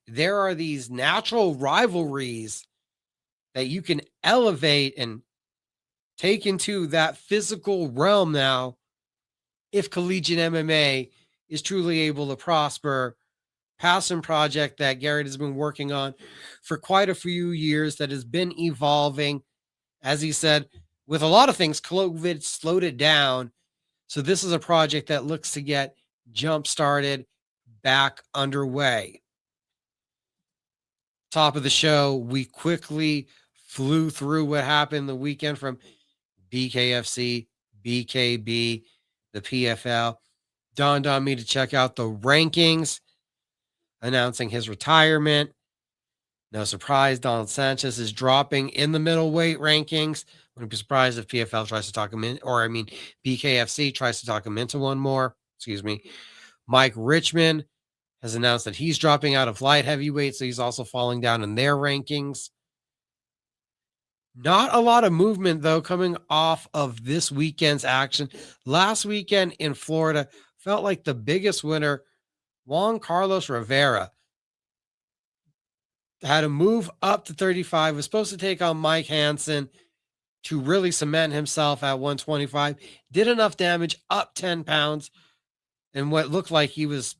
Speaker 1: There are these natural rivalries that you can elevate and take into that physical realm now if collegiate MMA is truly able to prosper. Passion project that Garrett has been working on for quite a few years that has been evolving. As he said, with a lot of things, COVID slowed it down. So this is a project that looks to get jump-started back underway. Top of the show, we quickly flew through what happened the weekend from BKFC, BKB, the PFL. Dawned on me to check out the rankings announcing his retirement. No surprise, Donald Sanchez is dropping in the middleweight rankings. Wouldn't be surprised if PFL tries to talk him in, BKFC tries to talk him into one more. Excuse me. Mike Richmond has announced that he's dropping out of light heavyweight, so he's also falling down in their rankings. Not a lot of movement, though, coming off of this weekend's action. Last weekend in Florida felt like the biggest winner, Juan Carlos Rivera, had to move up to 35, was supposed to take on Mike Hansen to really cement himself at 125, did enough damage, up 10 pounds, and what looked like he was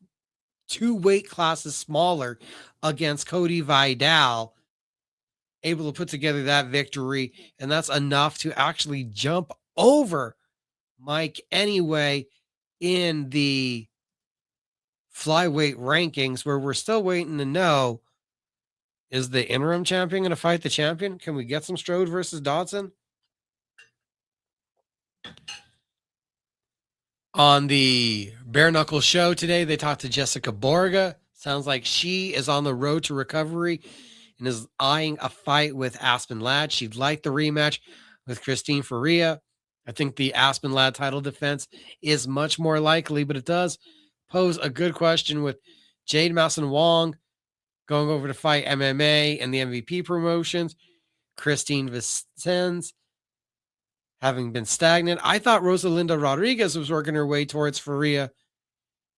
Speaker 1: 2 weight classes smaller against Cody Vidal, able to put together that victory, and that's enough to actually jump over Mike anyway in the flyweight rankings, where we're still waiting to know Is the interim champion going to fight the champion? Can we get some Strode versus Dodson? On the Bare Knuckle show today, they talked to Jessica Borga. Sounds like she is on the road to recovery and is eyeing a fight with Aspen Ladd. She'd like the rematch with Christine Faria. I think the Aspen Ladd title defense is much more likely, but it does pose a good question with Jade Masson Wong going over to fight MMA and the MVP promotions. Christine Vicens having been stagnant. I thought Rosalinda Rodriguez was working her way towards Faria,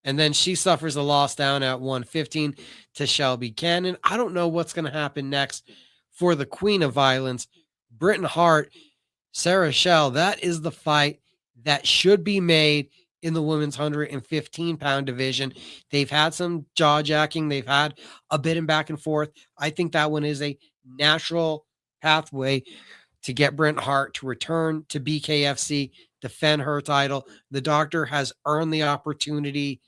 Speaker 1: and then she suffers a loss down at 115 to Shelby Cannon. I don't know what's going to happen next for the Queen of Violence, Britain Hart, Sarah Shell. That is the fight that should be made in the women's 115-pound division. They've had some jaw-jacking. They've had a bit of back and forth. I think that one is a natural pathway to get Brent Hart to return to BKFC, defend her title. The doctor has earned the opportunity.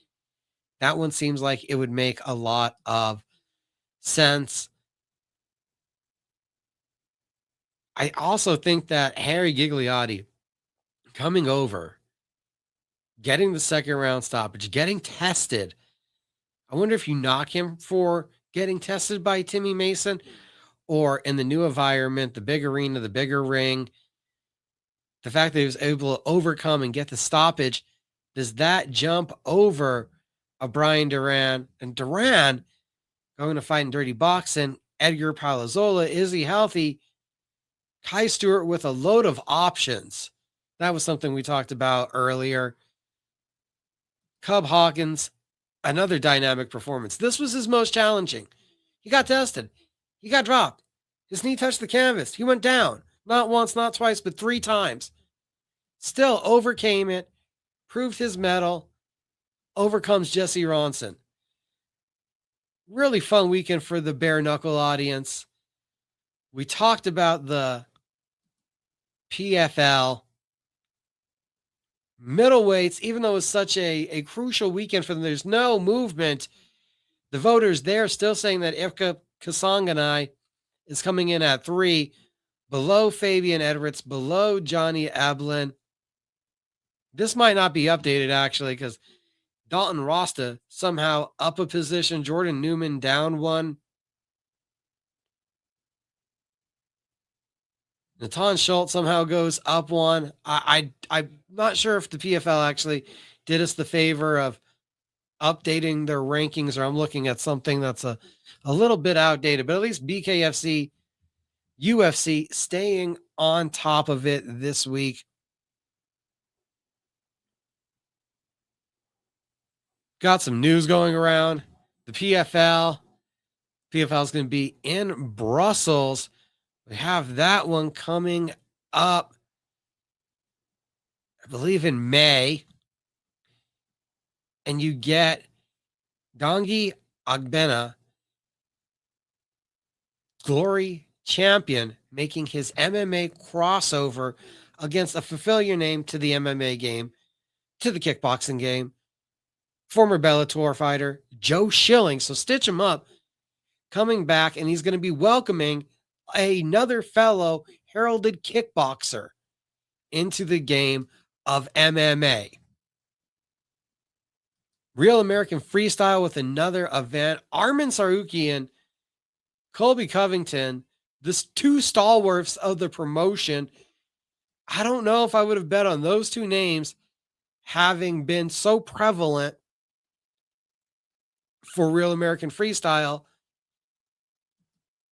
Speaker 1: That one seems like it would make a lot of sense. I also think that Harry Gigliotti coming over, getting the second round stoppage, getting tested. I wonder if you knock him for getting tested by Timmy Mason, or in the new environment, the big arena, the bigger ring, the fact that he was able to overcome and get the stoppage, does that jump over a Brian Duran? And Duran going to fight in dirty boxing. Edgar Palazola, is he healthy? Kai Stewart with a load of options. That was something we talked about earlier. Cub Hawkins, another dynamic performance. This was his most challenging. He got tested. He got dropped. His knee touched the canvas. He went down. Not once, not twice, but 3 times. Still overcame it, proved his mettle, overcomes Jesse Ronson. Really fun weekend for the Bare Knuckle audience. We talked about the PFL. Middleweights, even though it's such a crucial weekend for them, there's no movement. The voters there still saying that Ivka Kasanganai is coming in at 3, below Fabian Edwards, below Johnny Eblin. This might not be updated, actually, because Dalton Rasta somehow up a position. Jordan Newman down 1. Natan Schultz somehow goes up 1. I'm not sure if the PFL actually did us the favor of updating their rankings, or I'm looking at something that's a little bit outdated, but at least BKFC, UFC staying on top of it this week. Got some news going around. The PFL is going to be in Brussels. We have that one coming up, I believe, in May. And you get Dongi Agbena, Glory champion, making his MMA crossover against a familiar name to the MMA game, to the kickboxing game, former Bellator fighter, Joe Schilling. So stitch him up, coming back, and he's going to be welcoming another fellow heralded kickboxer into the game of MMA. Real American Freestyle with another event. Armin Sarukian, Colby Covington, the 2 stalwarts of the promotion. I don't know if I would have bet on those 2 names having been so prevalent for Real American Freestyle.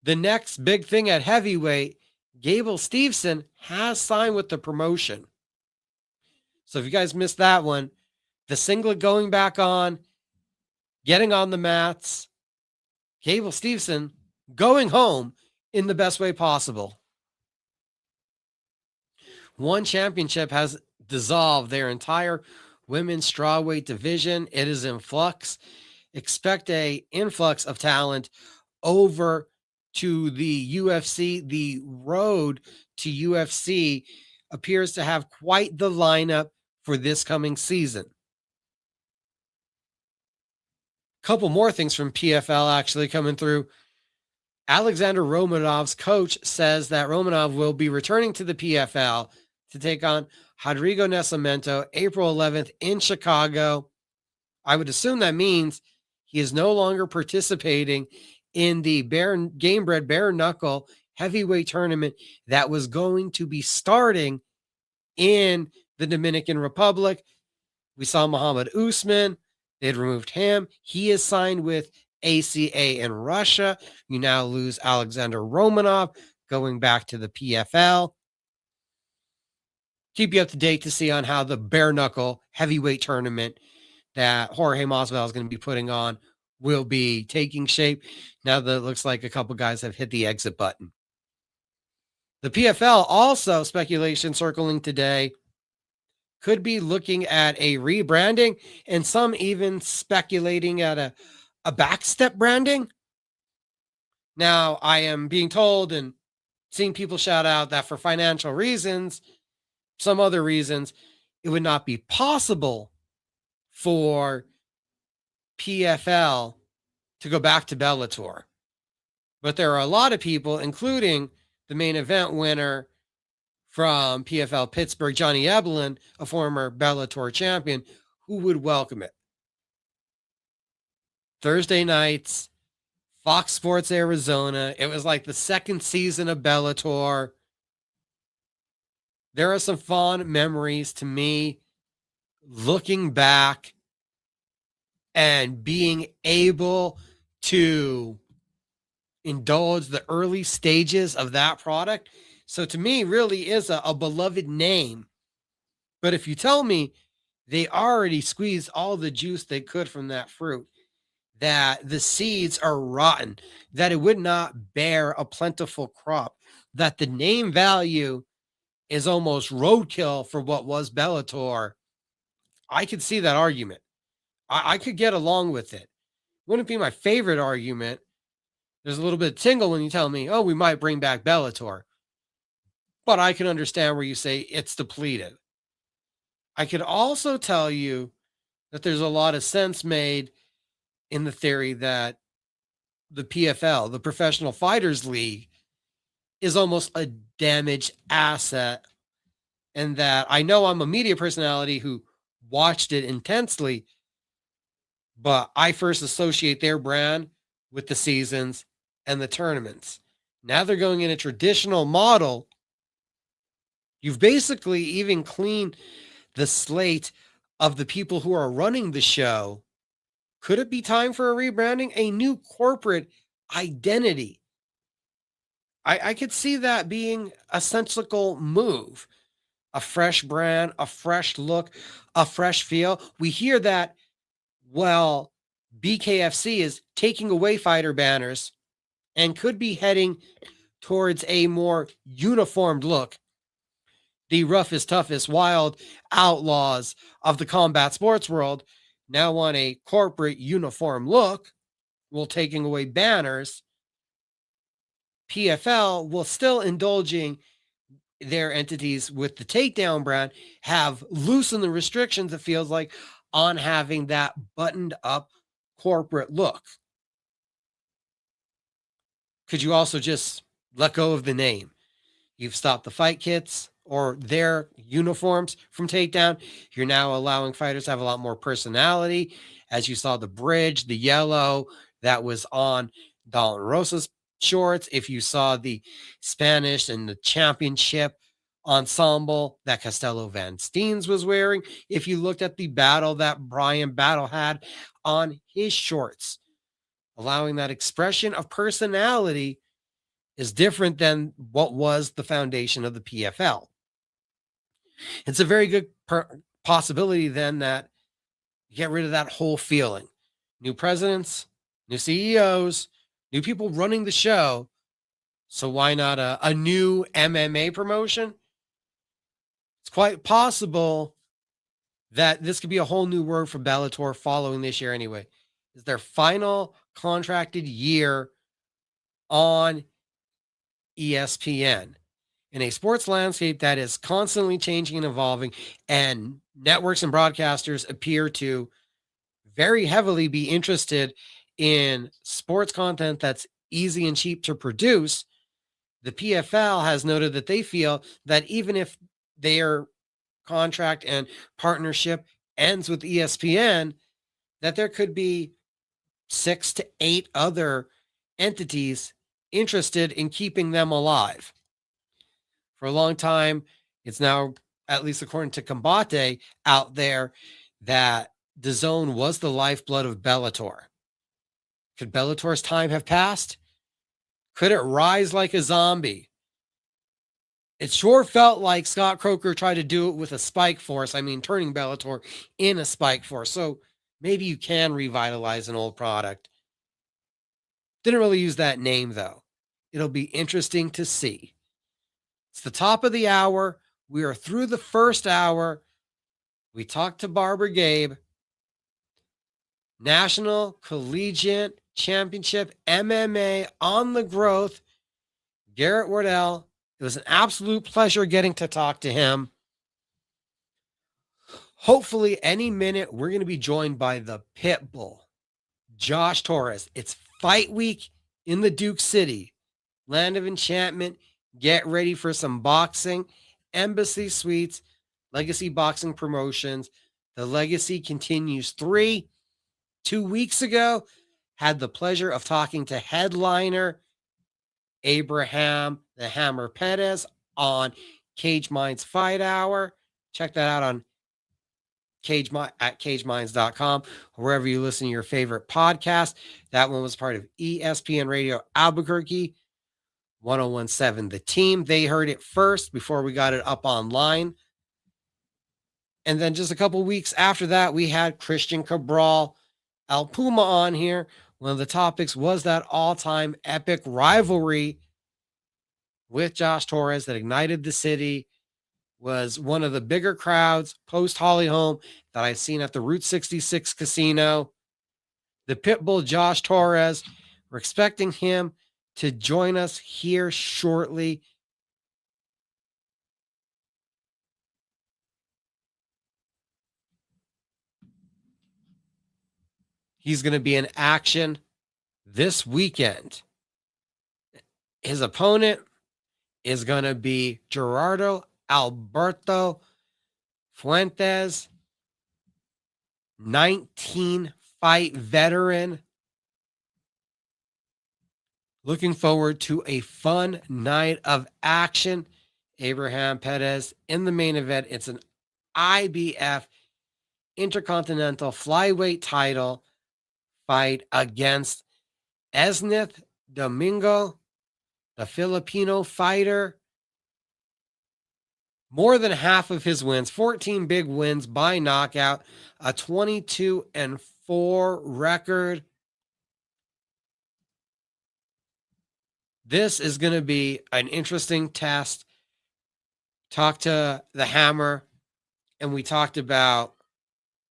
Speaker 1: The next big thing at heavyweight, Gable Steveson has signed with the promotion. So if you guys missed that one, the singlet going back on, getting on the mats, Gable Steveson going home in the best way possible. One championship has dissolved their entire women's strawweight division. It is in flux. Expect a influx of talent over to the UFC. The road to UFC appears to have quite the lineup for this coming season. Couple more things from PFL actually coming through. Alexander Romanov's coach says that Romanov will be returning to the PFL to take on Rodrigo Nascimento April 11th in Chicago. I would assume that means he is no longer participating in the Gamebred bare knuckle heavyweight tournament that was going to be starting in the Dominican Republic. We saw Muhammad Usman. They had removed him. He is signed with ACA in Russia. You now lose Alexander Romanov going back to the PFL. Keep you up to date to see on how the bare knuckle heavyweight tournament that Jorge Masvidal is going to be putting on will be taking shape now that it looks like a couple guys have hit the exit button. The PFL also, speculation circling today, could be looking at a rebranding and some even speculating at a backstep branding. Now, I am being told and seeing people shout out that for financial reasons, some other reasons, it would not be possible for PFL to go back to Bellator. But there are a lot of people, including the main event winner from PFL Pittsburgh, Johnny Ebelin, a former Bellator champion, who would welcome it. Thursday nights, Fox Sports Arizona. It was like the second season of Bellator. There are some fond memories to me looking back and being able to indulge the early stages of that product. So to me, really is a beloved name. But if you tell me they already squeezed all the juice they could from that fruit, that the seeds are rotten, that it would not bear a plentiful crop, that the name value is almost roadkill for what was Bellator, I could see that argument. I could get along with it. Wouldn't be my favorite argument. There's a little bit of tingle when you tell me, oh, we might bring back Bellator. But I can understand where you say it's depleted. I could also tell you that there's a lot of sense made in the theory that the PFL, the Professional Fighters League, is almost a damaged asset. And that I know I'm a media personality who watched it intensely, but I first associate their brand with the seasons and the tournaments. Now they're going in a traditional model. You've basically even cleaned the slate of the people who are running the show. Could it be time for a rebranding? A new corporate identity? I could see that being a sensible move. A fresh brand, a fresh look, a fresh feel. We hear that, well, BKFC is taking away fighter banners and could be heading towards a more uniformed look. The roughest, toughest, wild outlaws of the combat sports world now want a corporate uniform look while taking away banners. PFL, while still indulging their entities with the Takedown brand, have loosened the restrictions, it feels like, on having that buttoned up corporate look. Could you also just let go of the name? You've stopped the fight kits or their uniforms from Takedown. You're now allowing fighters to have a lot more personality. As you saw the bridge, the yellow that was on Don Rosa's shorts. If you saw the Spanish and the championship ensemble that Castello Van Steens was wearing. If you looked at the battle that Brian Battle had on his shorts, allowing that expression of personality is different than what was the foundation of the PFL. It's a very good possibility then that you get rid of that whole feeling. New presidents, new CEOs, new people running the show. So why not a new MMA promotion? It's quite possible that this could be a whole new word for Bellator following this year anyway. It's their final contracted year on ESPN in a sports landscape that is constantly changing and evolving, and networks and broadcasters appear to very heavily be interested in sports content that's easy and cheap to produce, the PFL has noted that they feel that even if their contract and partnership ends with ESPN, that there could be 6 to 8 other entities interested in keeping them alive. For a long time, it's now, at least according to Combate out there, that DAZN was the lifeblood of Bellator. Could Bellator's time have passed? Could it rise like a zombie? It sure felt like Scott Croker tried to do it with a Spike Force. I mean, turning Bellator in a Spike Force. So maybe you can revitalize an old product. Didn't really use that name, though. It'll be interesting to see. It's the top of the hour. We are through the first hour. We talked to Barber Gabe. National Collegiate Championship MMA on the growth. Garrett Wardell. It was an absolute pleasure getting to talk to him. Hopefully, any minute, we're going to be joined by the Pitbull, Josh Torres. It's fight week in the Duke City, land of enchantment. Get ready for some boxing. Embassy Suites, Legacy Boxing Promotions. The legacy continues. 2 weeks ago, had the pleasure of talking to headliner Abraham the Hammer Perez on Cage Minds Fight Hour. Check that out on cageminds.com, or wherever you listen to your favorite podcast. That one was part of ESPN Radio Albuquerque, 1017 The Team. They heard it first before we got it up online. And then just a couple weeks after that, we had Christian Cabral, El Puma on here. One of the topics was that all-time epic rivalry with Josh Torres that ignited the city. Was one of the bigger crowds post Holly Holm that I've seen at the Route 66 casino. The Pitbull Josh Torres, we're expecting him to join us here shortly. He's going to be in action this weekend. His opponent is going to be Gerardo Alberto Fuentes, 19-fight veteran. Looking forward to a fun night of action. Abraham Perez in the main event. It's an IBF Intercontinental Flyweight title fight against Esnith Domingo, the Filipino fighter. More than half of his wins, 14 big wins by knockout, a 22-4 record. This is going to be an interesting test. Talked to the Hammer, and we talked about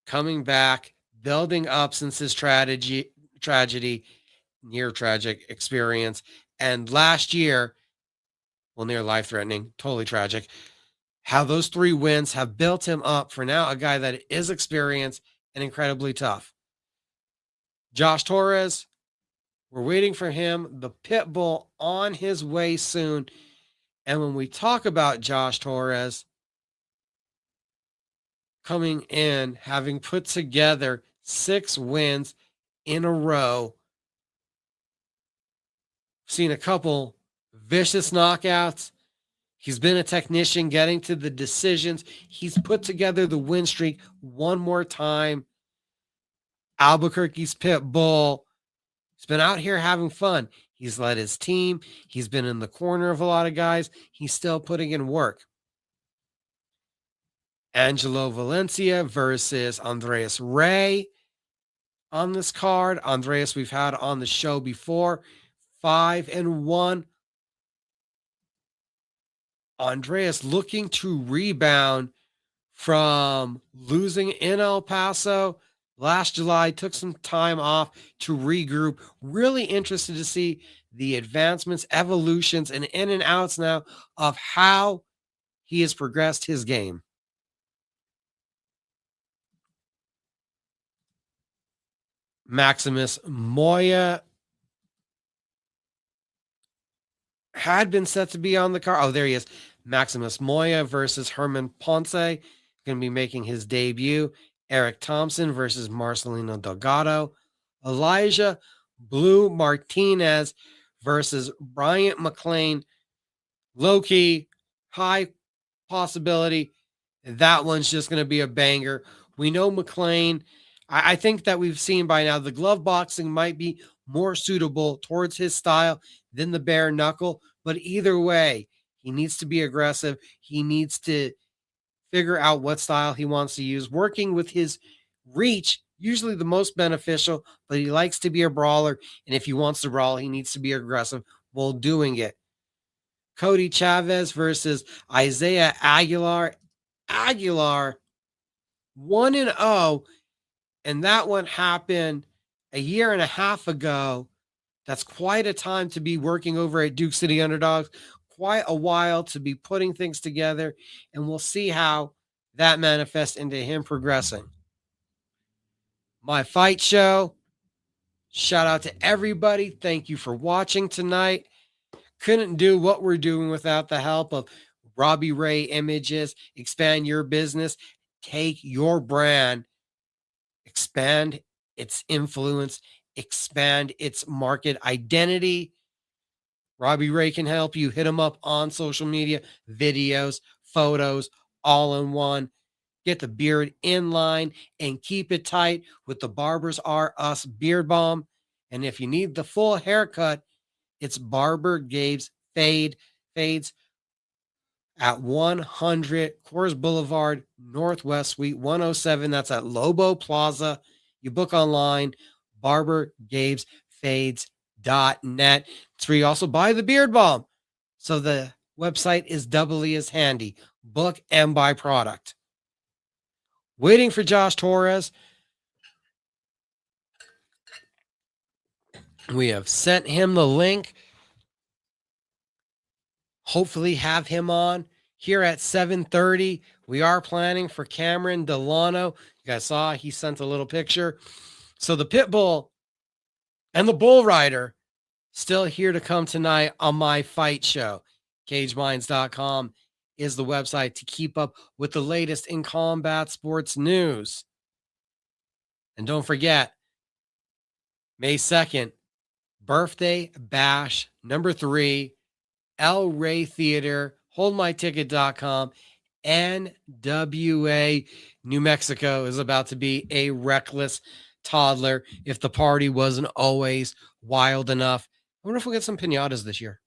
Speaker 1: coming back, building up since his tragedy, near tragic experience. And last year, well, near life-threatening, totally tragic, how those 3 wins have built him up for now a guy that is experienced and incredibly tough. Josh Torres, we're waiting for him, the Pitbull, on his way soon. And when we talk about Josh Torres coming in, having put together 6 wins in a row, seen a couple vicious knockouts. He's been a technician getting to the decisions. He's put together the win streak one more time. Albuquerque's Pitbull. He's been out here having fun. He's led his team. He's been in the corner of a lot of guys. He's still putting in work. Angelo Valencia versus Andreas Ray on this card. Andreas we've had on the show before. 5-1. Andreas looking to rebound from losing in El Paso last July, took some time off to regroup. Really interested to see the advancements, evolutions, and in and outs now of how he has progressed his game. Maximus Moya had been set to be on the card. Oh, there he is. Maximus Moya versus Herman Ponce. Going to be making his debut. Eric Thompson versus Marcelino Delgado. Elijah Blue Martinez versus Bryant McLean. Low-key, high possibility. That one's just going to be a banger. We know McLean. I think that we've seen by now the glove boxing might be more suitable towards his style than the bare knuckle. But either way, he needs to be aggressive. He needs to figure out what style he wants to use. Working with his reach, usually the most beneficial, but he likes to be a brawler. And if he wants to brawl, he needs to be aggressive while doing it. Cody Chavez versus Isaiah Aguilar. Aguilar 1-0, and that one happened a year and a half ago. That's quite a time to be working over at Duke City Underdogs. Quite a while to be putting things together, and we'll see how that manifests into him progressing. My fight show. Shout out to everybody. Thank you for watching tonight. Couldn't do what we're doing without the help of Robbie Ray Images. Expand your business. Take your brand. Expand its influence. Expand its market identity. Robbie Ray can help you. Hit him up on social media. Videos, photos, all in one. Get the beard in line and keep it tight with the Barbers R Us Beard Balm. And if you need the full haircut, it's Barber Gabe's Fades at 100 Coors Boulevard, Northwest Suite 107. That's at Lobo Plaza. You book online, barbergabesfades.net. It's where you also buy the beard balm. So the website is doubly as handy. Book and buy product. Waiting for Josh Torres. We have sent him the link. Hopefully have him on here at 7:30. We are planning for Cameron Delano. You guys saw he sent a little picture. So the Pitbull and the Bull Rider still here to come tonight on my fight show. CageMinds.com is the website to keep up with the latest in combat sports news. And don't forget, May 2nd, Birthday Bash number 3, El Rey Theater, holdmyticket.com. NWA New Mexico is about to be a reckless toddler if the party wasn't always wild enough. I wonder if we'll get some piñatas this year.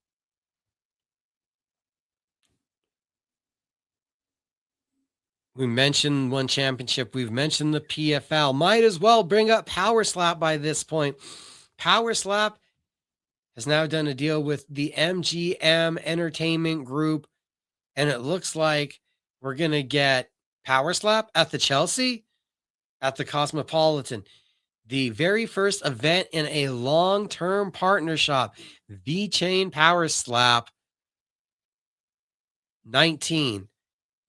Speaker 1: We mentioned one championship. We've mentioned the PFL. Might as well bring up Power Slap by this point. Power Slap has now done a deal with the MGM Entertainment Group, and it looks like we're going to get Power Slap at the Chelsea, at the Cosmopolitan. The very first event in a long-term partnership, V-Chain Power Slap 19.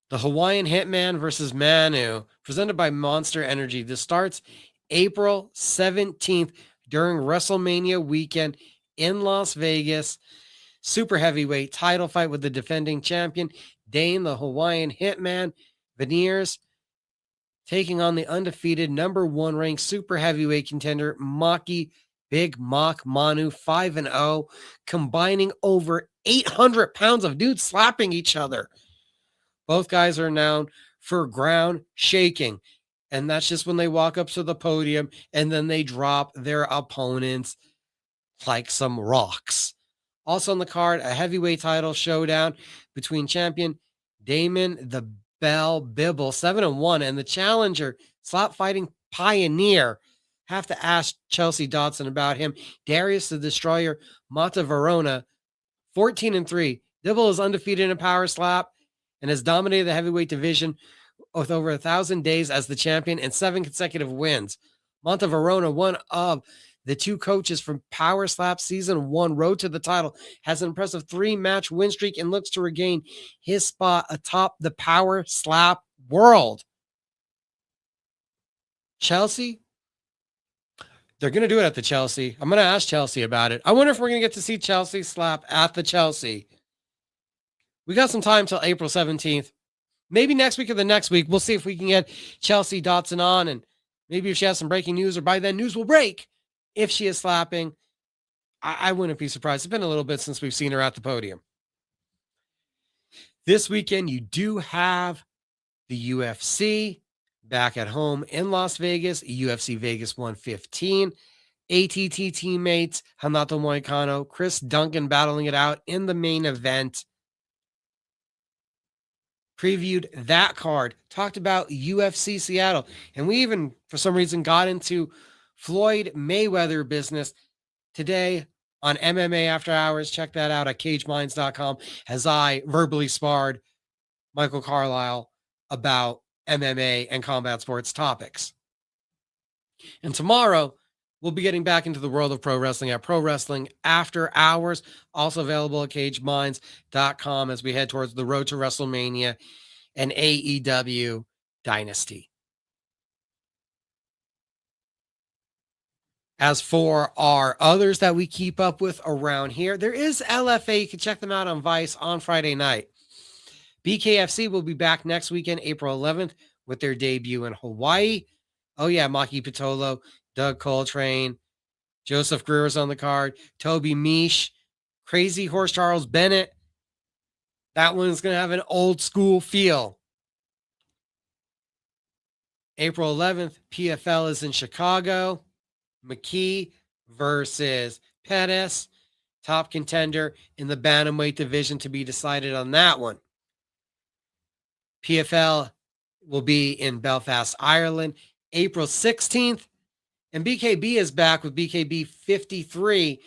Speaker 1: The Hawaiian Hitman versus Manu, presented by Monster Energy. This starts April 17th during WrestleMania weekend in Las Vegas. Super heavyweight title fight with the defending champion, Dane the Hawaiian Hitman Veneers, taking on the undefeated number 1 ranked super heavyweight contender, Maki Big Mock Manu, 5-0, combining over 800 pounds of dudes slapping each other. Both guys are known for ground shaking, and that's just when they walk up to the podium and then they drop their opponents like some rocks. Also on the card, a heavyweight title showdown between champion Damon the Bell Bibble, 7-1, and the challenger, slap fighting pioneer. Have to ask Chelsea Dotson about him. Darius the Destroyer Mata Verona, 14-3. Dibble is undefeated in power slap and has dominated the heavyweight division with over 1,000 days as the champion and 7 consecutive wins. Monta Verona, one of the 2 coaches from Power Slap Season 1, road to the title, has an impressive 3-match win streak and looks to regain his spot atop the Power Slap world. Chelsea, They're going to do it at the Chelsea. I'm going to ask Chelsea about it. I wonder if we're going to get to see Chelsea slap at the Chelsea. We got some time till April 17th. Maybe next week or the next week. We'll see if we can get Chelsea Dotson on, and maybe if she has some breaking news, or by then news will break if she is slapping. I wouldn't be surprised. It's been a little bit since we've seen her at the podium. This weekend, you do have the UFC back at home in Las Vegas, UFC Vegas 115. ATT teammates Hanato Moicano, Chris Duncan battling it out in the main event. Previewed that card, talked about UFC Seattle, and we even, for some reason, got into Floyd Mayweather business today on MMA After Hours. Check that out at cageminds.com as I verbally sparred Michael Carlisle about MMA and combat sports topics. And tomorrow, we'll be getting back into the world of pro wrestling at Pro Wrestling After Hours, also available at cageminds.com as we head towards the road to WrestleMania and AEW Dynasty. As for our others that we keep up with around here, there is LFA. You can check them out on Vice on Friday night. BKFC will be back next weekend, April 11th, with their debut in Hawaii. Oh, yeah, Maki Pitolo, Doug Coltrane, Joseph Greer's on the card, Toby Misch, Crazy Horse Charles Bennett. That one's going to have an old school feel. April 11th, PFL is in Chicago. McKee versus Pettis, top contender in the bantamweight division to be decided on that one. PFL will be in Belfast, Ireland, April 16th. And BKB is back with BKB 53,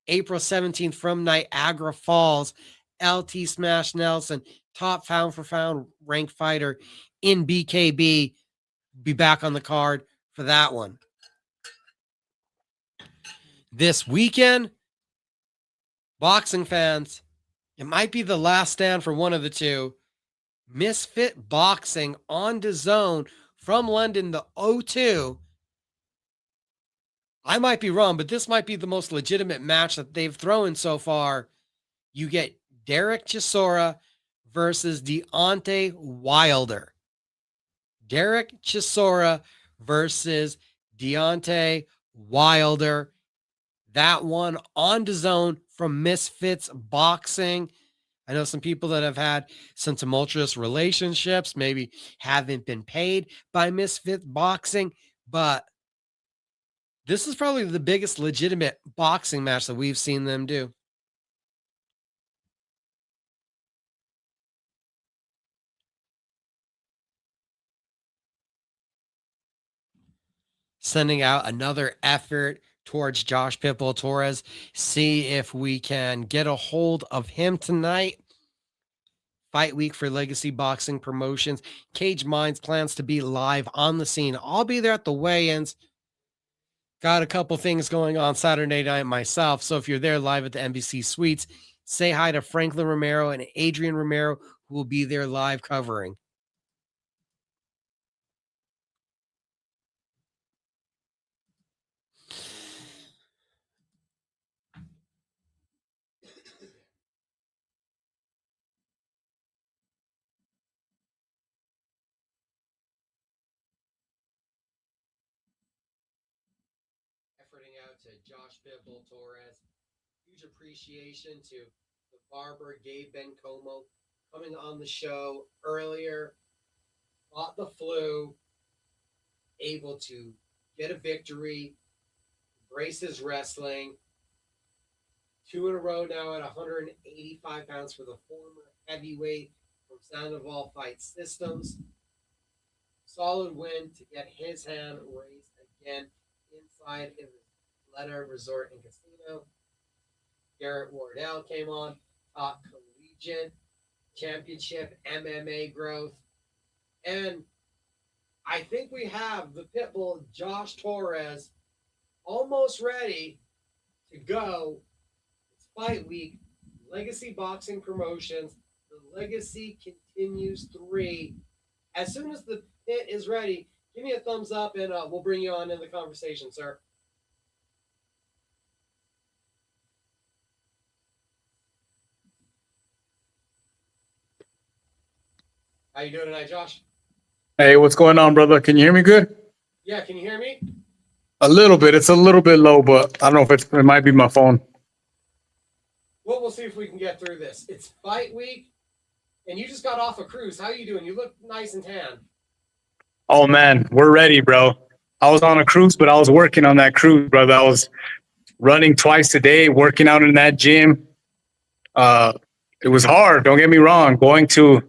Speaker 1: April 17th from Niagara Falls. LT Smash Nelson, top pound for pound ranked fighter in BKB, be back on the card for that one. This weekend, boxing fans, it might be the last stand for one of the two. Misfit Boxing on DAZN from London, the O2. I might be wrong, but this might be the most legitimate match that they've thrown so far. You get Derek Chisora versus Deontay Wilder. Derek Chisora versus Deontay Wilder. That one on DAZN from Misfits Boxing. I know some people that have had some tumultuous relationships, maybe haven't been paid by Misfits Boxing, but this is probably the biggest legitimate boxing match that we've seen them do. Sending out another effort towards Josh Pitbull Torres. See if we can get a hold of him tonight. Fight week for Legacy Boxing Promotions. Cage Minds plans to be live on the scene. I'll be there at the weigh-ins. Got a couple things going on Saturday night myself. So if you're there live at the NBC Suites, say hi to Franklin Romero and Adrian Romero, who will be there live covering. Efforting out to Josh Pitbull Torres. Huge appreciation to the Barber, Gabe Bencomo, coming on the show earlier. Fought the flu, able to get a victory, embrace his wrestling. 2 in a row now at 185 pounds for the former heavyweight from Sandoval Fight Systems. Solid win to get his hand raised again inside of his Letter Resort and Casino. Garrett Wardell came on, top collegiate championship MMA growth. And I think we have the Pitbull Josh Torres almost ready to go. It's fight week. Legacy Boxing Promotions. The Legacy continues 3. As soon as the pit is ready, give me a thumbs up and we'll bring you on in the conversation, sir. How you doing tonight, Josh?
Speaker 5: Hey, what's going on, brother? Can you hear me good?
Speaker 1: Yeah, can you hear me?
Speaker 5: A little bit. It's a little bit low, but I don't know if it might be my phone.
Speaker 1: Well, we'll see if we can get through this. It's fight week, and you just got off a cruise. How you doing? You look nice and tan.
Speaker 5: Oh man, we're ready, bro. I was on a cruise, but I was working on that cruise, brother. I was running twice a day, working out in that gym. It was hard. Don't get me wrong. Going to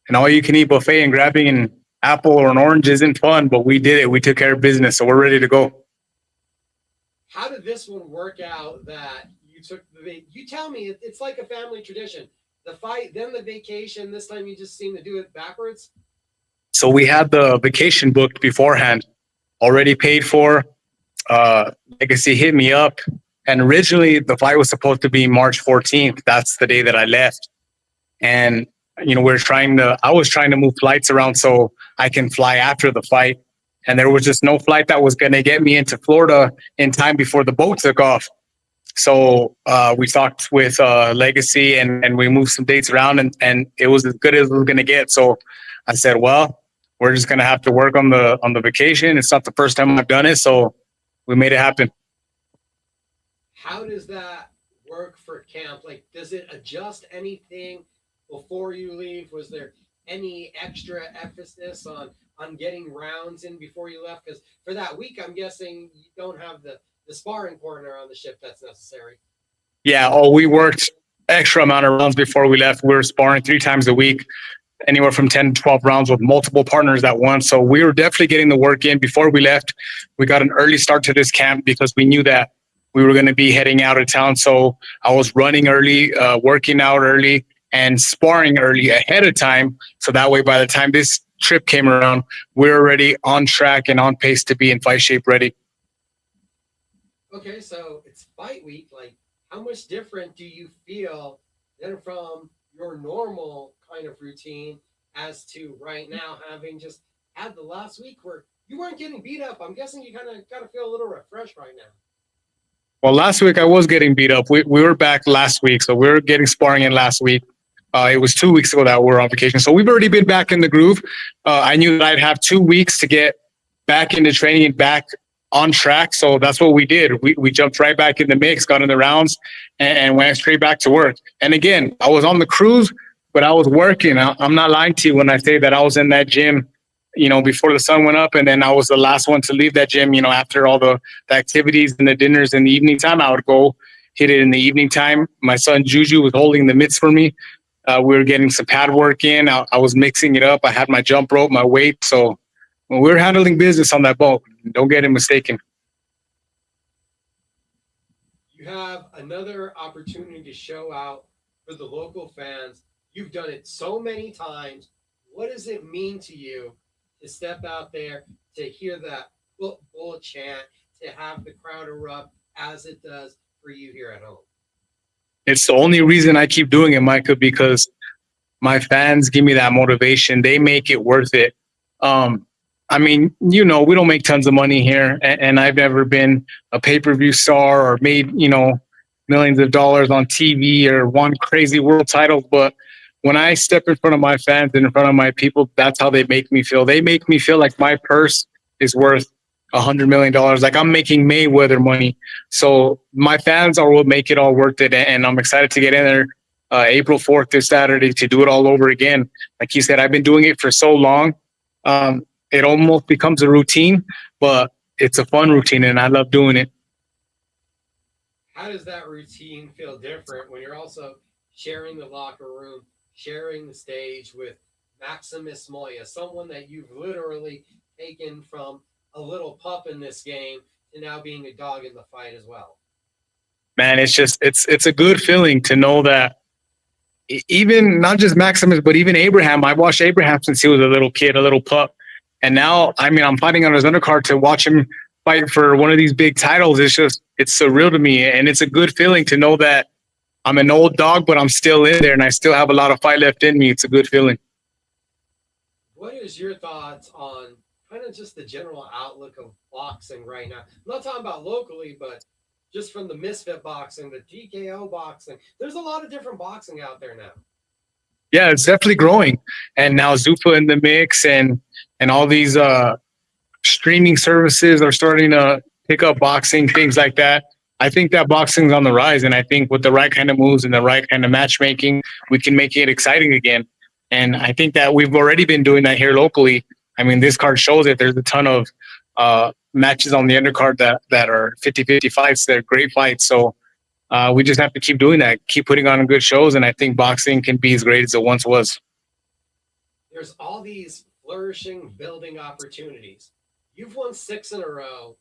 Speaker 5: an all-you-can-eat buffet and grabbing an apple or an orange isn't fun, but we did it. We took care of business, so we're ready to go.
Speaker 1: How did this one work out that you took you tell me it's like a family tradition. The fight, then the vacation. This time you just seem to do it backwards.
Speaker 5: So we had the vacation booked beforehand, already paid for. Legacy hit me up, and originally the flight was supposed to be March 14th. That's the day that I left, and I was trying to move flights around so I can fly after the fight, and there was just no flight that was going to get me into Florida in time before the boat took off. So we talked with Legacy, and we moved some dates around, and it was as good as it was going to get. So I said, well, we're just going to have to work on the vacation. It's not the first time I've done it, so we made it happen.
Speaker 1: How does that work for camp? Like, does it adjust anything before you leave? Was there any extra emphasis on getting rounds in before you left? Because for that week, I'm guessing you don't have the sparring partner on the ship that's necessary.
Speaker 5: Yeah, we worked extra amount of rounds before we left. We were sparring 3 times a week, anywhere from 10 to 12 rounds with multiple partners at once. So we were definitely getting the work in before we left. We got an early start to this camp because we knew that we were going to be heading out of town. So I was running early, working out early, and sparring early ahead of time. So that way, by the time this trip came around, we were already on track and on pace to be in fight shape ready.
Speaker 1: Okay, so it's fight week. Like, how much different do you feel than from your normal kind of routine as to right now having just had the last week where you weren't getting beat up? I'm guessing you kind of got to feel a little refreshed right now.
Speaker 5: Well, last week I was getting beat up. We were back last week, so we were getting sparring in last week. It was 2 weeks ago that we were on vacation. So we've already been back in the groove. I knew that I'd have 2 weeks to get back into training and back on track. So that's what we did. We jumped right back in the mix, got in the rounds, and went straight back to work. And again, I was on the cruise, but I was working. I'm not lying to you when I say that I was in that gym, before the sun went up, and then I was the last one to leave that gym, after all the activities and the dinners in the evening time. I would go hit it in the evening time. My son Juju was holding the mitts for me. We were getting some pad work in. I was mixing it up. I had my jump rope, my weight. So we were handling business on that boat. Don't get it mistaken.
Speaker 1: You have another opportunity to show out for the local fans. You've done it so many times. What does it mean to you to step out there, to hear that bull chant, to have the crowd erupt as it does for you here at home?
Speaker 5: It's the only reason I keep doing it, Micah, because my fans give me that motivation. They make it worth it. We don't make tons of money here, and I've never been a pay-per-view star or made, millions of dollars on TV or won crazy world titles. But when I step in front of my fans and in front of my people, that's how they make me feel. They make me feel like my purse is worth $100 million. Like I'm making Mayweather money. So my fans are what make it all worth it. And I'm excited to get in there April 4th this Saturday to do it all over again. Like you said, I've been doing it for so long. It almost becomes a routine, but it's a fun routine and I love doing it.
Speaker 1: How does that routine feel different when you're also sharing the locker room, sharing the stage with Maximus Moya, someone that you've literally taken from a little pup in this game to now being a dog in the fight as well?
Speaker 5: Man, it's a good feeling to know that even not just Maximus, but even Abraham. I've watched Abraham since he was a little kid, a little pup. And now, I'm fighting on his undercard to watch him fight for one of these big titles. It's surreal to me. And it's a good feeling to know that I'm an old dog, but I'm still in there and I still have a lot of fight left in me. It's a good feeling.
Speaker 1: What is your thoughts on kind of just the general outlook of boxing right now? I'm not talking about locally, but just from the misfit boxing, the TKO boxing. There's a lot of different boxing out there now.
Speaker 5: Yeah, it's definitely growing. And now Zuffa in the mix, and all these streaming services are starting to pick up boxing, things like that. I think that boxing's on the rise, and I think with the right kind of moves and the right kind of matchmaking, we can make it exciting again. And I think that we've already been doing that here locally. I mean, this card shows it. There's a ton of matches on the undercard that are 50-50 fights. They're great fights. So we just have to keep doing that, keep putting on good shows, and I think boxing can be as great as it once was.
Speaker 1: There's all these flourishing, building opportunities. You've won 6 in a row.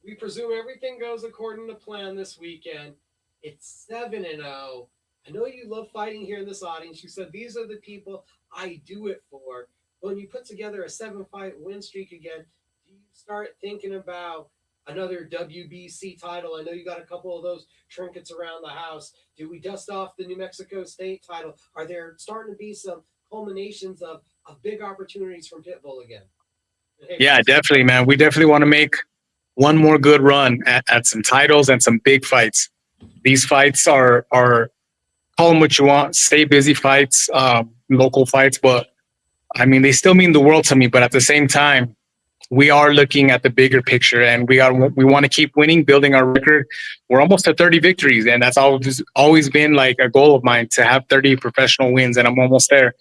Speaker 1: We presume everything goes according to plan this weekend. It's 7-0. I know you love fighting here in this audience. You said these are the people I do it for. When you put together a 7-fight win streak again, do you start thinking about another WBC title? I know you got a couple of those trinkets around the house. Do we dust off the New Mexico State title? Are there starting to be some culminations of big opportunities from Pitbull again? Hey,
Speaker 5: yeah, definitely, man. We definitely want to make one more good run at some titles and some big fights. These fights are call them what you want, stay busy fights, local fights, but I mean, they still mean the world to me. But at the same time, we are looking at the bigger picture, and we want to keep winning, building our record. We're almost at 30 victories, and that's always been like a goal of mine to have 30 professional wins, and I'm almost there.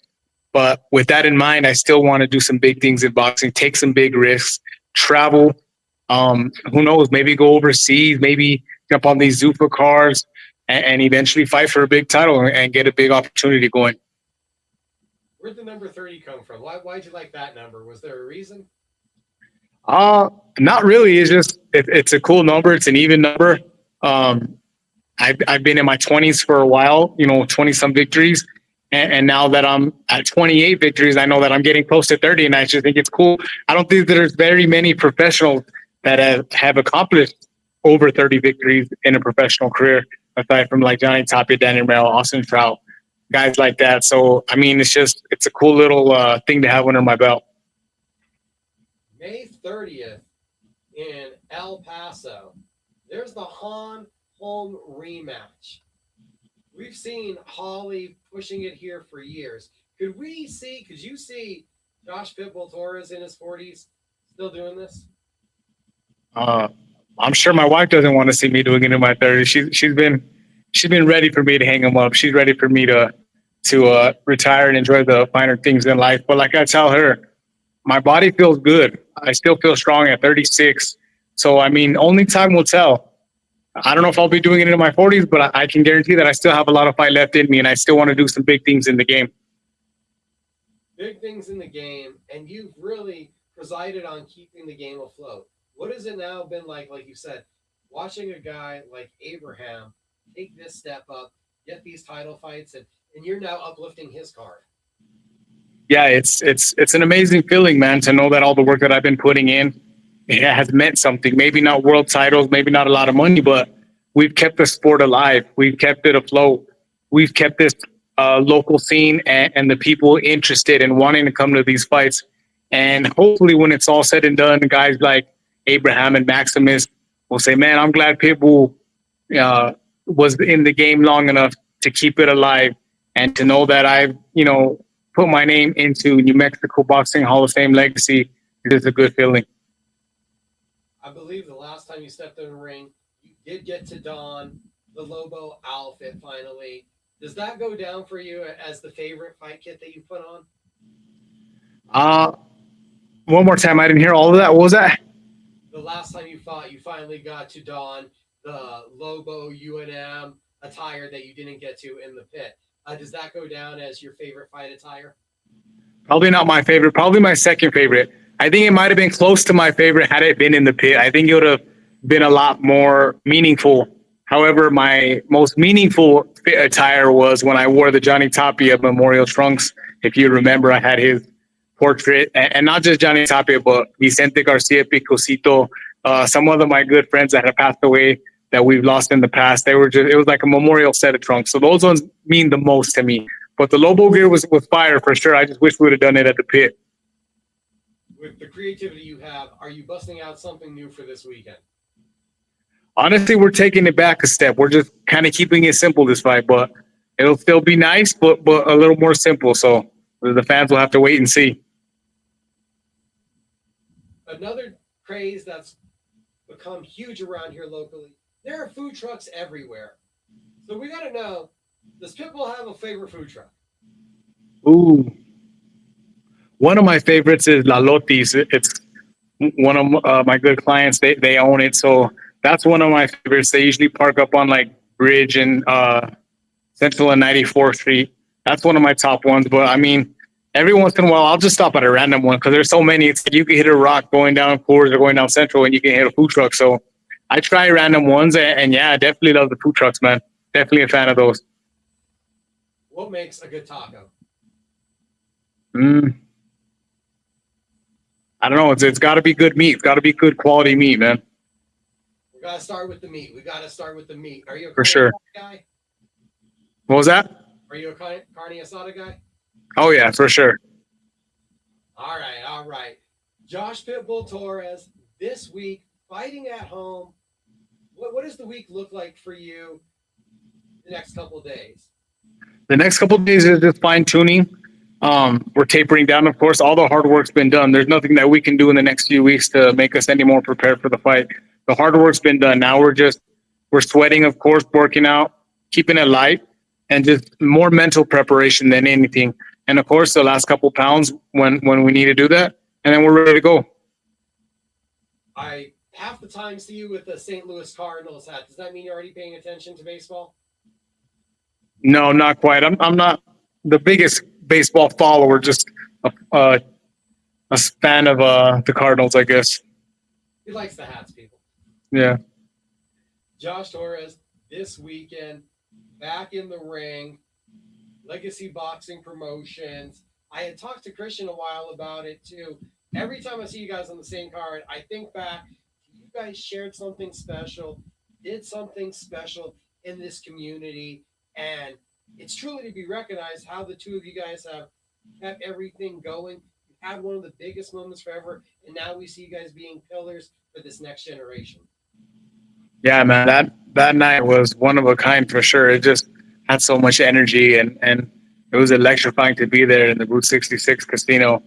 Speaker 5: But with that in mind, I still want to do some big things in boxing, take some big risks, travel. Who knows? Maybe go overseas, maybe jump on these Zuffa cars, and eventually fight for a big title and get a big opportunity going.
Speaker 1: Where'd the number 30 come from? Why'd you like that number? Was there a reason?
Speaker 5: Not really. It's just it's a cool number. It's an even number. I've been in my 20s for a while, 20 some victories. And now that I'm at 28 victories, I know that I'm getting close to 30, and I just think it's cool. I don't think there's very many professionals that have accomplished over 30 victories in a professional career, aside from like Johnny Tapia, Danny Merrill, Austin Trout, guys like that. So, I mean, it's a cool little thing to have under my belt.
Speaker 1: May 30th in El Paso, there's the Han home rematch. We've seen Holly pushing it here for years. Could you see Josh Pitbull Torres in his 40s still doing this?
Speaker 5: I'm sure my wife doesn't want to see me doing it in my 30s. She's been ready for me to hang him up. She's ready for me to retire and enjoy the finer things in life. But like I tell her, my body feels good. I still feel strong at 36. So, I mean, only time will tell. I don't know if I'll be doing it in my 40s, but I can guarantee that I still have a lot of fight left in me, and I still want to do some big things in the game.
Speaker 1: Big things in the game, and you've really presided on keeping the game afloat. What has it now been like you said, watching a guy like Abraham take this step up, get these title fights, and you're now uplifting his card?
Speaker 5: Yeah, it's an amazing feeling, man, to know that all the work that I've been putting in, it has meant something. Maybe not world titles, maybe not a lot of money, but we've kept the sport alive. We've kept it afloat. We've kept this local scene and the people interested in wanting to come to these fights. And hopefully when it's all said and done, guys like Abraham and Maximus will say, man, I'm glad Pitbull was in the game long enough to keep it alive, and to know that I've, put my name into New Mexico Boxing Hall of Fame legacy. It is a good feeling.
Speaker 1: I believe the last time you stepped in the ring, you did get to don the Lobo outfit finally. Does that go down for you as the favorite fight kit that you put on?
Speaker 5: One more time. I didn't hear all of that. What was that?
Speaker 1: The last time you fought, you finally got to don the Lobo UNM attire that you didn't get to in the pit. Does that go down as your favorite fight attire?
Speaker 5: Probably not my favorite. Probably my second favorite. I think it might have been close to my favorite had it been in the pit. I think it would have been a lot more meaningful. However, my most meaningful attire was when I wore the Johnny Tapia memorial trunks. If you remember, I had his portrait, and not just Johnny Tapia, but Vicente Garcia Picosito, some of my good friends that have passed away that we've lost in the past. It was like a memorial set of trunks. So those ones mean the most to me. But the Lobo gear was fire for sure. I just wish we would have done it at the pit.
Speaker 1: With the creativity you have, are you busting out something new for this weekend?
Speaker 5: Honestly, we're taking it back a step. We're just kind of keeping it simple this fight, but it'll still be nice, but a little more simple. So the fans will have to wait and see.
Speaker 1: Another craze that's become huge around here locally. There are food trucks everywhere. So we got to know, does Pitbull have a favorite food truck?
Speaker 5: Ooh. One of my favorites is La Lotis. It's one of my good clients. They own it. So that's one of my favorites. They usually park up on like Bridge and Central and 94th Street. That's one of my top ones. But I mean, every once in a while, I'll just stop at a random one because there's so many. It's like you can hit a rock going down Coors or going down Central and you can hit a food truck. So I try random ones. And yeah, I definitely love the food trucks, man. Definitely a fan of those.
Speaker 1: What makes a good taco?
Speaker 5: I don't know. It's got to be good meat. It's got to be good quality meat, man.
Speaker 1: We got to start with the meat. Are you a
Speaker 5: For sure.
Speaker 1: guy?
Speaker 5: What was that?
Speaker 1: Are you a carne asada guy?
Speaker 5: Oh, yeah, for sure.
Speaker 1: All right. Josh Pitbull Torres, this week, fighting at home. What does the week look like for you the next couple of days?
Speaker 5: The next couple of days is just fine-tuning. We're tapering down, of course. All the hard work's been done. There's nothing that we can do in the next few weeks to make us any more prepared for the fight. The hard work's been done. Now we're sweating, of course, working out, keeping it light, and just more mental preparation than anything. And of course, the last couple pounds when we need to do that, and then we're ready to go.
Speaker 1: I half the time see you with the St. Louis Cardinals hat. Does that mean you're already paying attention to baseball?
Speaker 5: No, not quite. I'm not the biggest baseball follower, just a fan of the Cardinals, I guess.
Speaker 1: He likes the hats, people.
Speaker 5: Yeah.
Speaker 1: Josh Torres, this weekend, back in the ring, Legacy Boxing Promotions. I had talked to Christian a while about it, too. Every time I see you guys on the same card, I think back, you guys shared something special, did something special in this community, and it's truly to be recognized how the two of you guys have kept everything going. You had one of the biggest moments forever, and now we see you guys being pillars for this next generation.
Speaker 5: Yeah, man, that night was one of a kind for sure. It just had so much energy, and it was electrifying to be there in the Route 66 casino.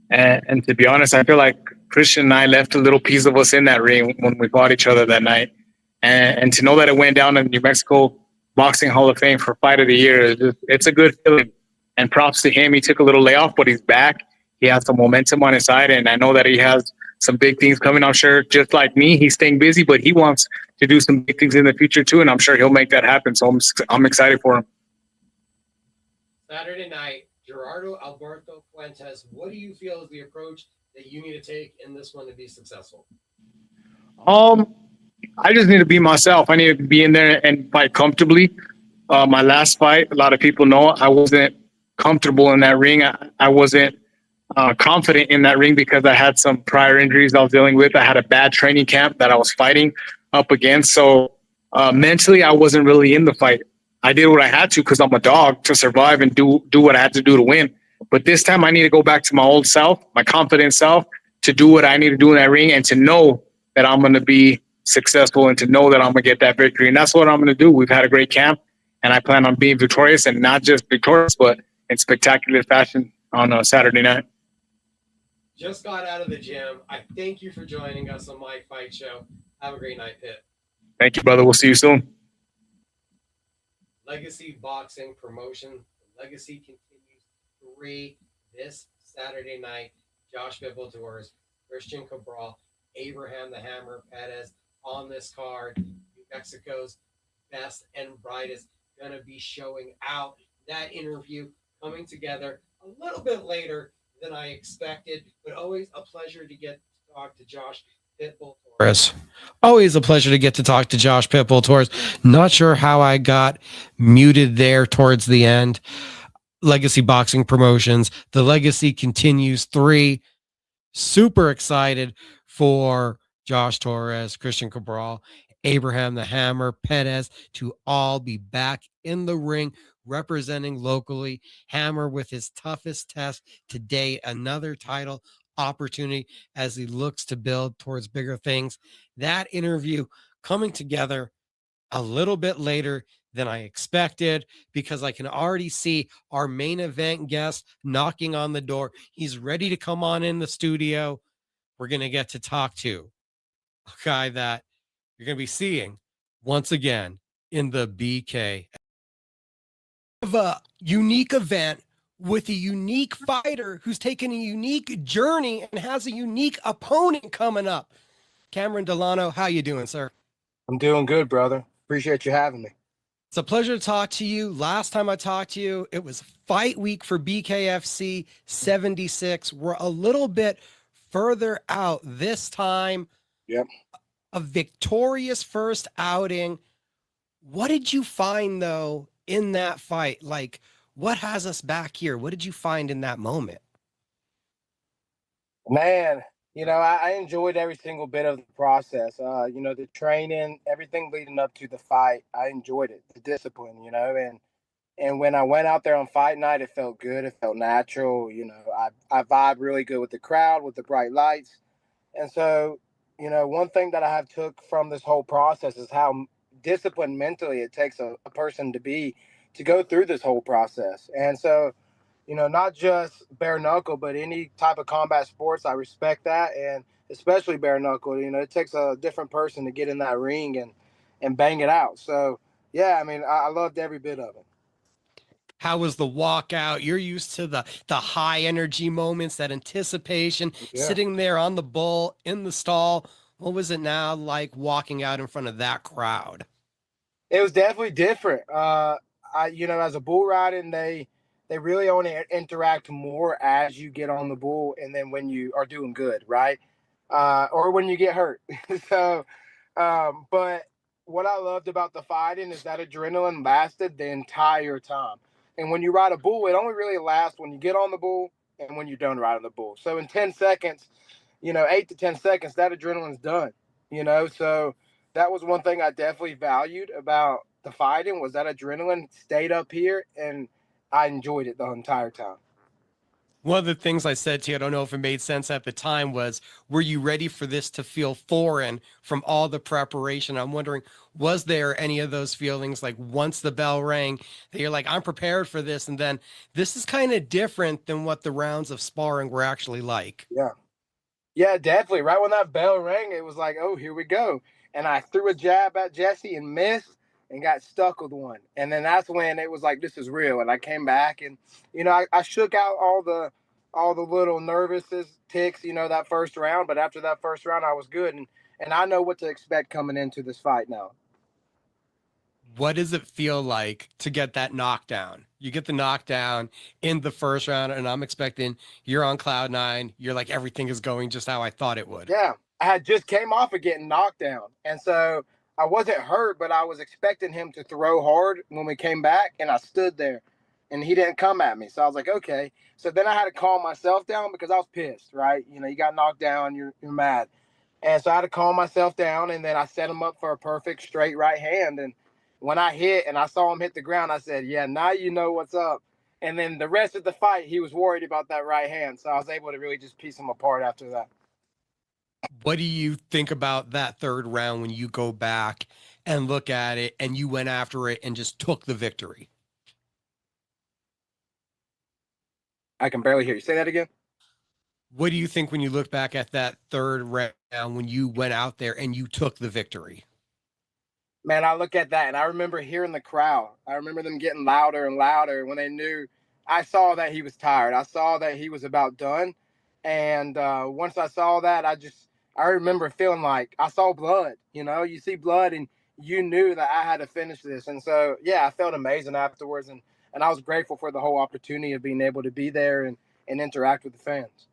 Speaker 5: And to be honest, I feel like Christian and I left a little piece of us in that ring when we fought each other that night. And to know that it went down in New Mexico Boxing Hall of Fame for Fight of the Year, it's a good feeling. And props to him. He took a little layoff, but he's back. He has some momentum on his side, and I know that he has some big things coming. I'm sure, just like me, he's staying busy, but he wants to do some big things in the future too, and I'm sure he'll make that happen. So I'm excited for him.
Speaker 1: Saturday night, Gerardo Alberto Fuentes, what do you feel is the approach that you need to take in this one to be successful?
Speaker 5: I just need to be myself. I need to be in there and fight comfortably. My last fight, a lot of people know I wasn't comfortable in that ring. I wasn't confident in that ring because I had some prior injuries I was dealing with. I had a bad training camp that I was fighting up against. So mentally, I wasn't really in the fight. I did what I had to because I'm a dog to survive and do what I had to do to win. But this time I need to go back to my old self, my confident self, to do what I need to do in that ring and to know that I'm going to be successful and to know that I'm going to get that victory. And that's what I'm going to do. We've had a great camp and I plan on being victorious, and not just victorious, but in spectacular fashion on a Saturday night.
Speaker 1: Just got out of the gym. I thank you for joining us on my fight show. Have a great night, Pitt.
Speaker 5: Thank you, brother. We'll see you soon.
Speaker 1: Legacy Boxing Promotion. Legacy continues 3 this Saturday night. Josh Pitbull Torres, Christian Cabral, Abraham the Hammer Perez on this card. New Mexico's best and brightest going to be showing out. That interview coming together a little bit later than I expected, but always a pleasure to get to talk to Josh Pitbull Torres. Always a pleasure to get to talk to Josh Pitbull Torres. Not sure how I got muted there towards the end. Legacy Boxing Promotions. The Legacy continues 3. Super excited for Josh Torres, Christian Cabral, Abraham the Hammer Perez to all be back in the ring representing locally. Hammer with his toughest test to date, another title opportunity as he looks to build towards bigger things. That interview coming together a little bit later than I expected, because I can already see our main event guest knocking on the door. He's ready to come on in the studio. We're going to get to talk to a guy that you're going to be seeing once again in the BK. Of a unique event with a unique fighter who's taken a unique journey and has a unique opponent coming up. Cameron Delano, how you doing, sir?
Speaker 6: I'm doing good, brother. Appreciate you having me.
Speaker 1: It's a pleasure to talk to you. Last time I talked to you, it was fight week for BKFC 76. We're a little bit further out this time.
Speaker 6: Yep.
Speaker 1: A victorious first outing. What did you find, though, in that fight? Like, what has us back here? What did you find in that moment?
Speaker 6: Man, I enjoyed every single bit of the process. The training, everything leading up to the fight, I enjoyed it. The discipline, and when I went out there on fight night, it felt good. It felt natural. I vibe really good with the crowd, with the bright lights. And so, one thing that I have took from this whole process is how disciplined mentally it takes a person to go through this whole process. And so, not just bare knuckle, but any type of combat sports, I respect that. And especially bare knuckle, it takes a different person to get in that ring and bang it out. So, yeah, I mean, I loved every bit of it.
Speaker 1: How was the walkout? You're used to the high energy moments, that anticipation, sitting there on the bull in the stall. What was it now like walking out in front of that crowd?
Speaker 6: It was definitely different. As a bull riding, they really only interact more as you get on the bull and then when you are doing good, right? Or when you get hurt. So, but what I loved about the fighting is that adrenaline lasted the entire time. And when you ride a bull, it only really lasts when you get on the bull and when you're done riding the bull. So in 10 seconds, 8 to 10 seconds, that adrenaline's done, So that was one thing I definitely valued about the fighting was that adrenaline stayed up here and I enjoyed it the entire time.
Speaker 1: One of the things I said to you, I don't know if it made sense at the time, was, were you ready for this to feel foreign from all the preparation? I'm wondering, was there any of those feelings like once the bell rang that you're like, I'm prepared for this, and then this is kind of different than what the rounds of sparring were actually like?
Speaker 6: Yeah, definitely. Right when that bell rang, it was like, oh, here we go. And I threw a jab at Jesse and missed and got stuck with one. And then that's when it was like, this is real. And I came back and, I shook out all the little nervous ticks, that first round. But after that first round, I was good. And I know what to expect coming into this fight now.
Speaker 1: What does it feel like to get that knockdown? You get the knockdown in the first round, and I'm expecting you're on cloud nine. You're like, everything is going just how I thought it would.
Speaker 6: Yeah, I had just came off of getting knocked down. And so I wasn't hurt, but I was expecting him to throw hard when we came back. And I stood there and he didn't come at me. So I was like, okay. So then I had to calm myself down because I was pissed, right? You got knocked down, you're mad. And so I had to calm myself down. And then I set him up for a perfect straight right hand. And when I hit and I saw him hit the ground, I said, yeah, now you know what's up. And then the rest of the fight, he was worried about that right hand. So I was able to really just piece him apart after that.
Speaker 1: What do you think about that third round when you go back and look at it and you went after it and just took the victory?
Speaker 6: I can barely hear you. Say that again.
Speaker 1: What do you think when you look back at that third round when you went out there and you took the victory?
Speaker 6: Man, I look at that and I remember hearing the crowd. I remember them getting louder and louder when they knew. I saw that he was tired. I saw that he was about done. And once I saw that, I remember feeling like I saw blood. You see blood and you knew that I had to finish this. And so, yeah, I felt amazing afterwards. And I was grateful for the whole opportunity of being able to be there and interact with the fans.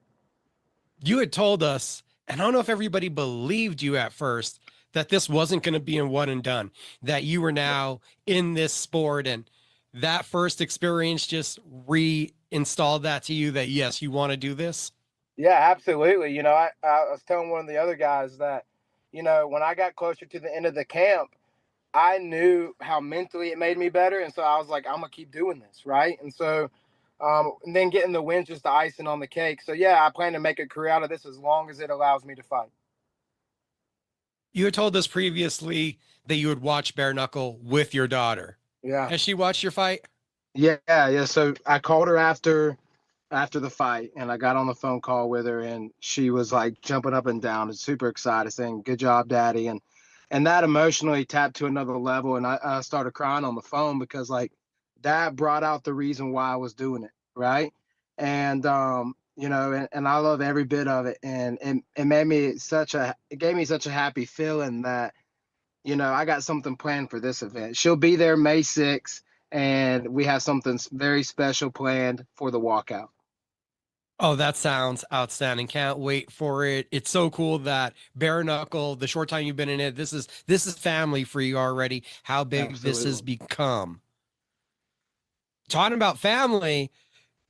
Speaker 1: You had told us, and I don't know if everybody believed you at first, that this wasn't going to be a one and done, that you were now in this sport, and that first experience just reinstalled that to you that, yes, you want to do this?
Speaker 6: Yeah, absolutely. I was telling one of the other guys that, when I got closer to the end of the camp, I knew how mentally it made me better. And so I was like, I'm going to keep doing this. Right. And so, and then getting the win, just the icing on the cake. So, yeah, I plan to make a career out of this as long as it allows me to fight.
Speaker 1: You had told us previously that you would watch bare knuckle with your daughter.
Speaker 6: Yeah.
Speaker 1: Has she watched your fight?
Speaker 6: Yeah. So I called her after the fight, and I got on the phone call with her, and she was like jumping up and down and super excited, saying, "Good job, Daddy." And that emotionally tapped to another level. And I started crying on the phone because like that brought out the reason why I was doing it. Right. And, and I love every bit of it. And it gave me such a happy feeling that, I got something planned for this event. She'll be there May 6th, and we have something very special planned for the walkout.
Speaker 1: Oh, that sounds outstanding. Can't wait for it. It's so cool that bare knuckle, the short time you've been in it, this is family for you already. How big this has
Speaker 6: Absolutely.
Speaker 1: become. Talking about family,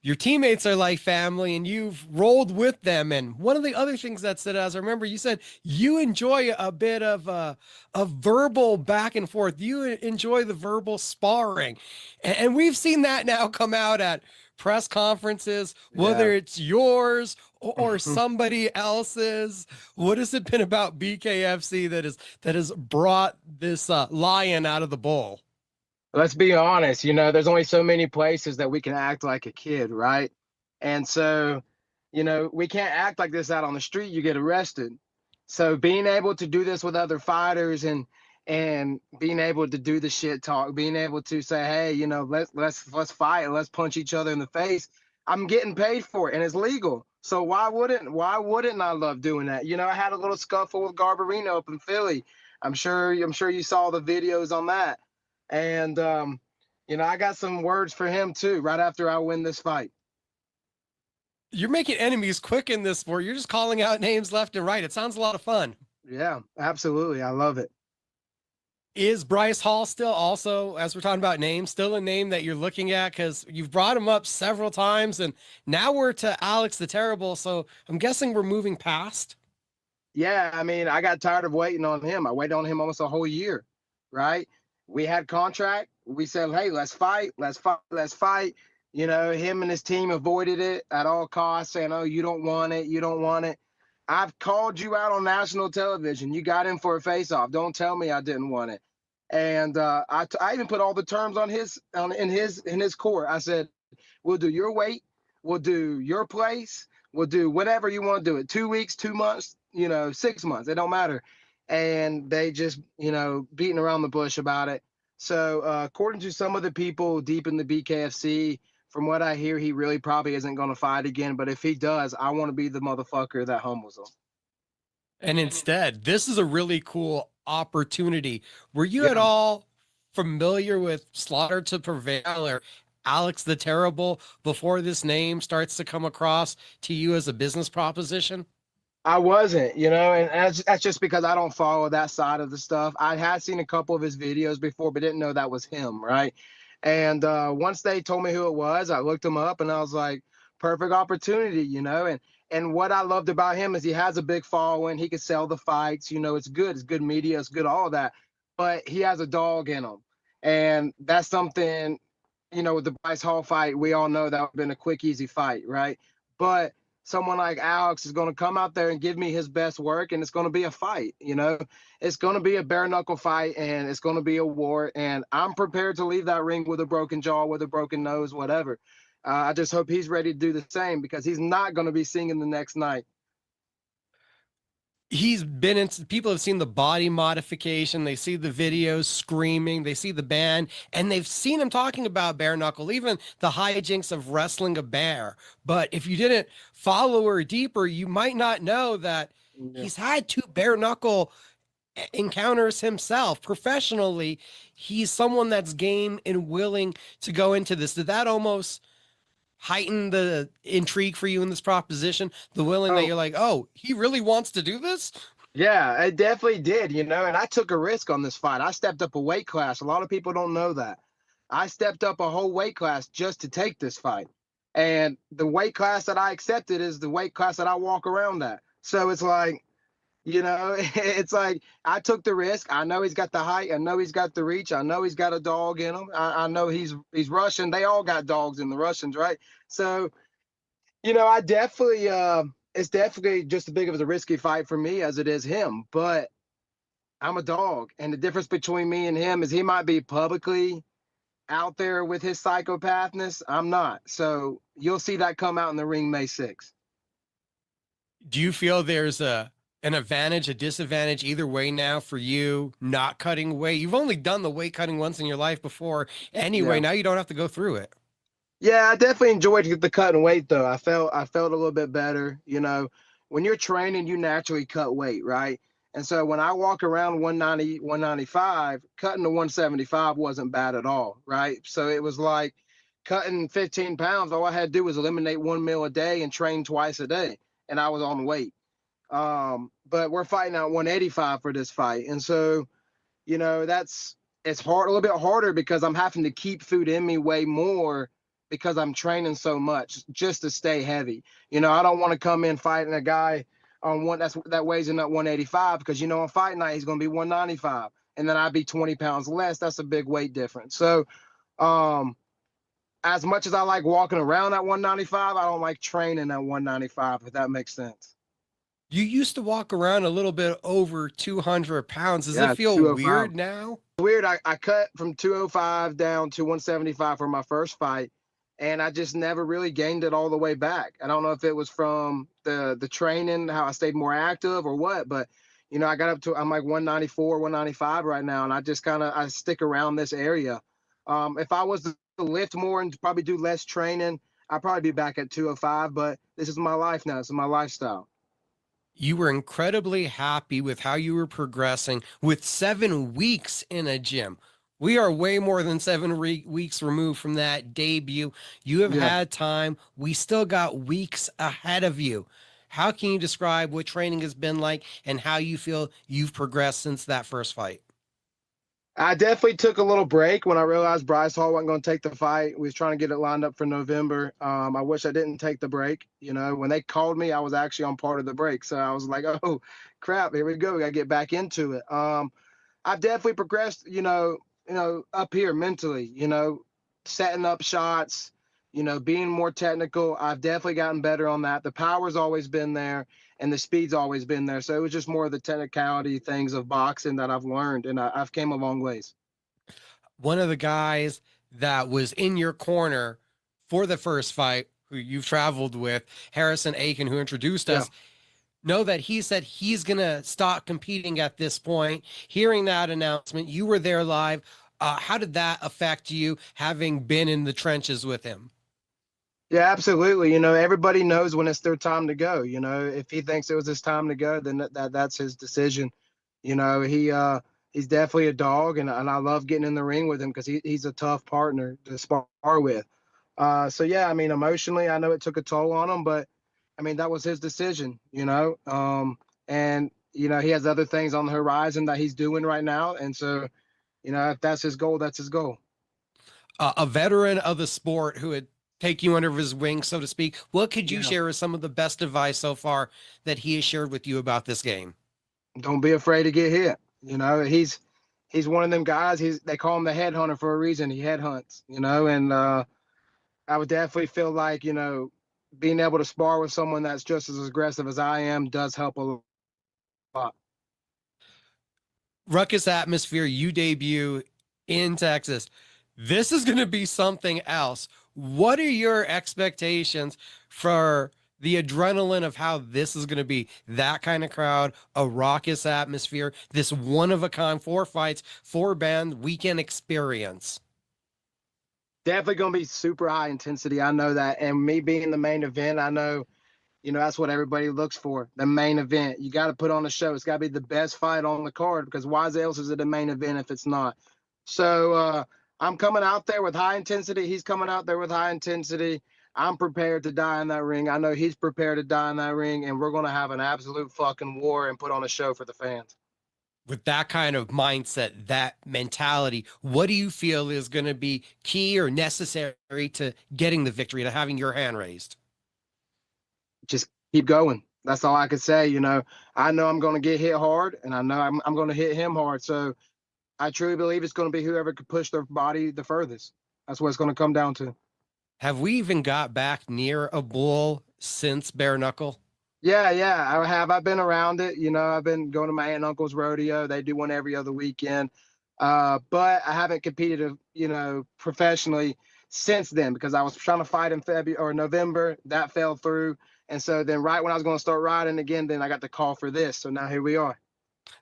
Speaker 1: your teammates are like family and you've rolled with them. And one of the other things that stood out, as I remember, you said you enjoy a bit of a verbal back and forth. You enjoy the verbal sparring. And we've seen that now come out at press conferences, whether
Speaker 6: Yeah.
Speaker 1: it's yours or somebody else's. What has it been about BKFC that has brought this lion out of the bowl?
Speaker 6: Let's be honest, there's only so many places that we can act like a kid, right? And so, we can't act like this out on the street. You get arrested. So being able to do this with other fighters and being able to do the shit talk, being able to say, hey, let's fight, let's punch each other in the face. I'm getting paid for it and it's legal. So why wouldn't I love doing that? I had a little scuffle with Garbarino up in Philly. I'm sure you saw the videos on that. And I got some words for him too, right after I win this fight.
Speaker 1: You're making enemies quick in this sport. You're just calling out names left and right. It sounds a lot of fun.
Speaker 6: Yeah, absolutely. I love it.
Speaker 1: Is Bryce Hall still also, as we're talking about names, still a name that you're looking at? Because you've brought him up several times, and now we're to Alex the Terrible. So I'm guessing we're moving past.
Speaker 6: Yeah, I mean, I got tired of waiting on him. I waited on him almost a whole year, right? We had contract. We said, hey, let's fight, let's fight, let's fight. Him and his team avoided it at all costs, saying, oh, you don't want it, you don't want it. I've called you out on national television. You got in for a face-off. Don't tell me I didn't want it. And I even put all the terms on in his court. I said, we'll do your weight, we'll do your place, we'll do whatever you want to do it. 2 weeks, 2 months, 6 months. It don't matter. And they just, beating around the bush about it. So according to some of the people deep in the BKFC, from what I hear, he really probably isn't going to fight again. But if he does, I want to be the motherfucker that humbles him.
Speaker 1: And instead, this is a really cool opportunity. Were you
Speaker 6: Yeah.
Speaker 1: at all familiar with Slaughter to Prevail or Alex the Terrible before this name starts to come across to you as a business proposition?
Speaker 6: I wasn't, and that's just because I don't follow that side of the stuff. I had seen a couple of his videos before, but didn't know that was him, right? And once they told me who it was, I looked him up and I was like, perfect opportunity, And what I loved about him is he has a big following. He can sell the fights, it's good. It's good media. It's good, all of that. But he has a dog in him. And that's something, with the Bryce Hall fight, we all know that would have been a quick, easy fight, right? But someone like Alex is going to come out there and give me his best work, and it's going to be a fight. It's going to be a bare knuckle fight, and it's going to be a war. And I'm prepared to leave that ring with a broken jaw, with a broken nose, whatever. I just hope he's ready to do the same because he's not going to be singing the next night.
Speaker 1: He's been in, people have seen the body modification, they see the videos screaming, they see the band, and they've seen him talking about bare knuckle, even the hijinks of wrestling a bear. But if you didn't follow her deeper, you might not know that he's had 2 bare knuckle encounters himself professionally. He's someone that's game and willing to go into this. Did that almost heighten the intrigue for you in this proposition? The willing that you're like, oh, he really wants to do this?
Speaker 6: Yeah, it definitely did, and I took a risk on this fight. I stepped up a weight class. A lot of people don't know that. I stepped up a whole weight class just to take this fight. And the weight class that I accepted is the weight class that I walk around at. So it's like, it's like I took the risk. I know he's got the height. I know he's got the reach. I know he's got a dog in him. I know he's Russian. They all got dogs in the Russians, right? So, I definitely it's definitely just as big of a risky fight for me as it is him. But I'm a dog, and the difference between me and him is he might be publicly out there with his psychopathness. I'm not. So you'll see that come out in the ring May 6th.
Speaker 1: Do you feel there's an advantage, a disadvantage either way now for you not cutting weight? You've only done the weight cutting once in your life before anyway.
Speaker 6: Yeah.
Speaker 1: Now you don't have to go through it.
Speaker 6: Yeah, I definitely enjoyed the cutting weight though. I felt a little bit better. You know, when you're training, you naturally cut weight, right? And so when I walk around 190, 195, cutting to 175 wasn't bad at all, right? So it was like cutting 15 pounds. All I had to do was eliminate 1 meal a day and train twice a day, and I was on weight. But we're fighting out 185 for this fight, and so you know it's hard, a little bit harder because I'm having to keep food in me way more because I'm training so much just to stay heavy. You know, I don't want to come in fighting a guy on that weighs in at 185 because on fight night he's going to be 195 and then I'd be 20 pounds less. That's a big weight difference. So as much as I like walking around at 195, I don't like training at 195, if that makes sense.
Speaker 1: You used to walk around a little bit over 200 pounds. Does
Speaker 6: Yeah,
Speaker 1: it feel
Speaker 6: 205.
Speaker 1: weird now?
Speaker 6: Weird. I cut from 205 down to 175 for my first fight, and I just never really gained it all the way back. I don't know if it was from the training, how I stayed more active or what, but I got up to, I'm like 194, 195 right now, and I just I stick around this area. If I was to lift more and probably do less training, I'd probably be back at 205, but this is my life now. This is my lifestyle.
Speaker 1: You were incredibly happy with how you were progressing with 7 weeks in a gym. We are way more than 7 weeks removed from that debut. You have had time. We still got weeks ahead of you. How can you describe what training has been like and how you feel you've progressed since that first fight?
Speaker 6: I definitely took a little break when I realized Bryce Hall wasn't going to take the fight. We was trying to get it lined up for November. I wish I didn't take the break. When they called me, I was actually on part of the break. So I was like, oh, crap, here we go. We got to get back into it. I've definitely progressed, up here mentally, setting up shots, being more technical. I've definitely gotten better on that. The power's always been there and the speed's always been there. So it was just more of the technicality things of boxing that I've learned, and I've came a long ways.
Speaker 1: One of the guys that was in your corner for the first fight, who you've traveled with, Harrison Aiken, who introduced us, know that he said he's going to stop competing at this point. Hearing that announcement, you were there live. How did that affect you, having been in the trenches with him?
Speaker 6: Yeah, absolutely. Everybody knows when it's their time to go. If he thinks it was his time to go, then that's his decision. He's definitely a dog, and I love getting in the ring with him because he's a tough partner to spar with. So yeah, I mean, emotionally, I know it took a toll on him, but I mean, that was his decision, and he has other things on the horizon that he's doing right now. And so, if that's his goal, that's his goal.
Speaker 1: A veteran of the sport who had take you under his wing, so to speak. What could you share as some of the best advice so far that he has shared with you about this game?
Speaker 6: Don't be afraid to get hit. He's one of them guys. They call him the headhunter for a reason. He headhunts, and I would definitely feel like, being able to spar with someone that's just as aggressive as I am does help a lot.
Speaker 1: Ruckus atmosphere, you debut in Texas. This is going to be something else. What are your expectations for the adrenaline of how this is going to be? That kind of crowd, a raucous atmosphere, this one-of-a-kind 4 fights, 4-band weekend experience.
Speaker 6: Definitely going to be super high intensity. I know that. And me being the main event, I know, that's what everybody looks for, the main event. You got to put on a show. It's got to be the best fight on the card because why else is it a main event if it's not? So I'm coming out there with high intensity. He's coming out there with high intensity. I'm prepared to die in that ring. I know he's prepared to die in that ring, and we're going to have an absolute fucking war and put on a show for the fans.
Speaker 1: With that kind of mindset, that mentality, what do you feel is going to be key or necessary to getting the victory, to having your hand raised?
Speaker 6: Just keep going. That's all I could say. I know I'm going to get hit hard, and I know I'm going to hit him hard. So I truly believe it's going to be whoever could push their body the furthest. That's what it's going to come down to.
Speaker 1: Have we even got back near a bull since bare knuckle?
Speaker 6: Yeah, I have. I've been around it. I've been going to my aunt and uncle's rodeo. They do one every other weekend. But I haven't competed, professionally since then because I was trying to fight in February or November. That fell through. And so then right when I was going to start riding again, then I got the call for this. So now here we are.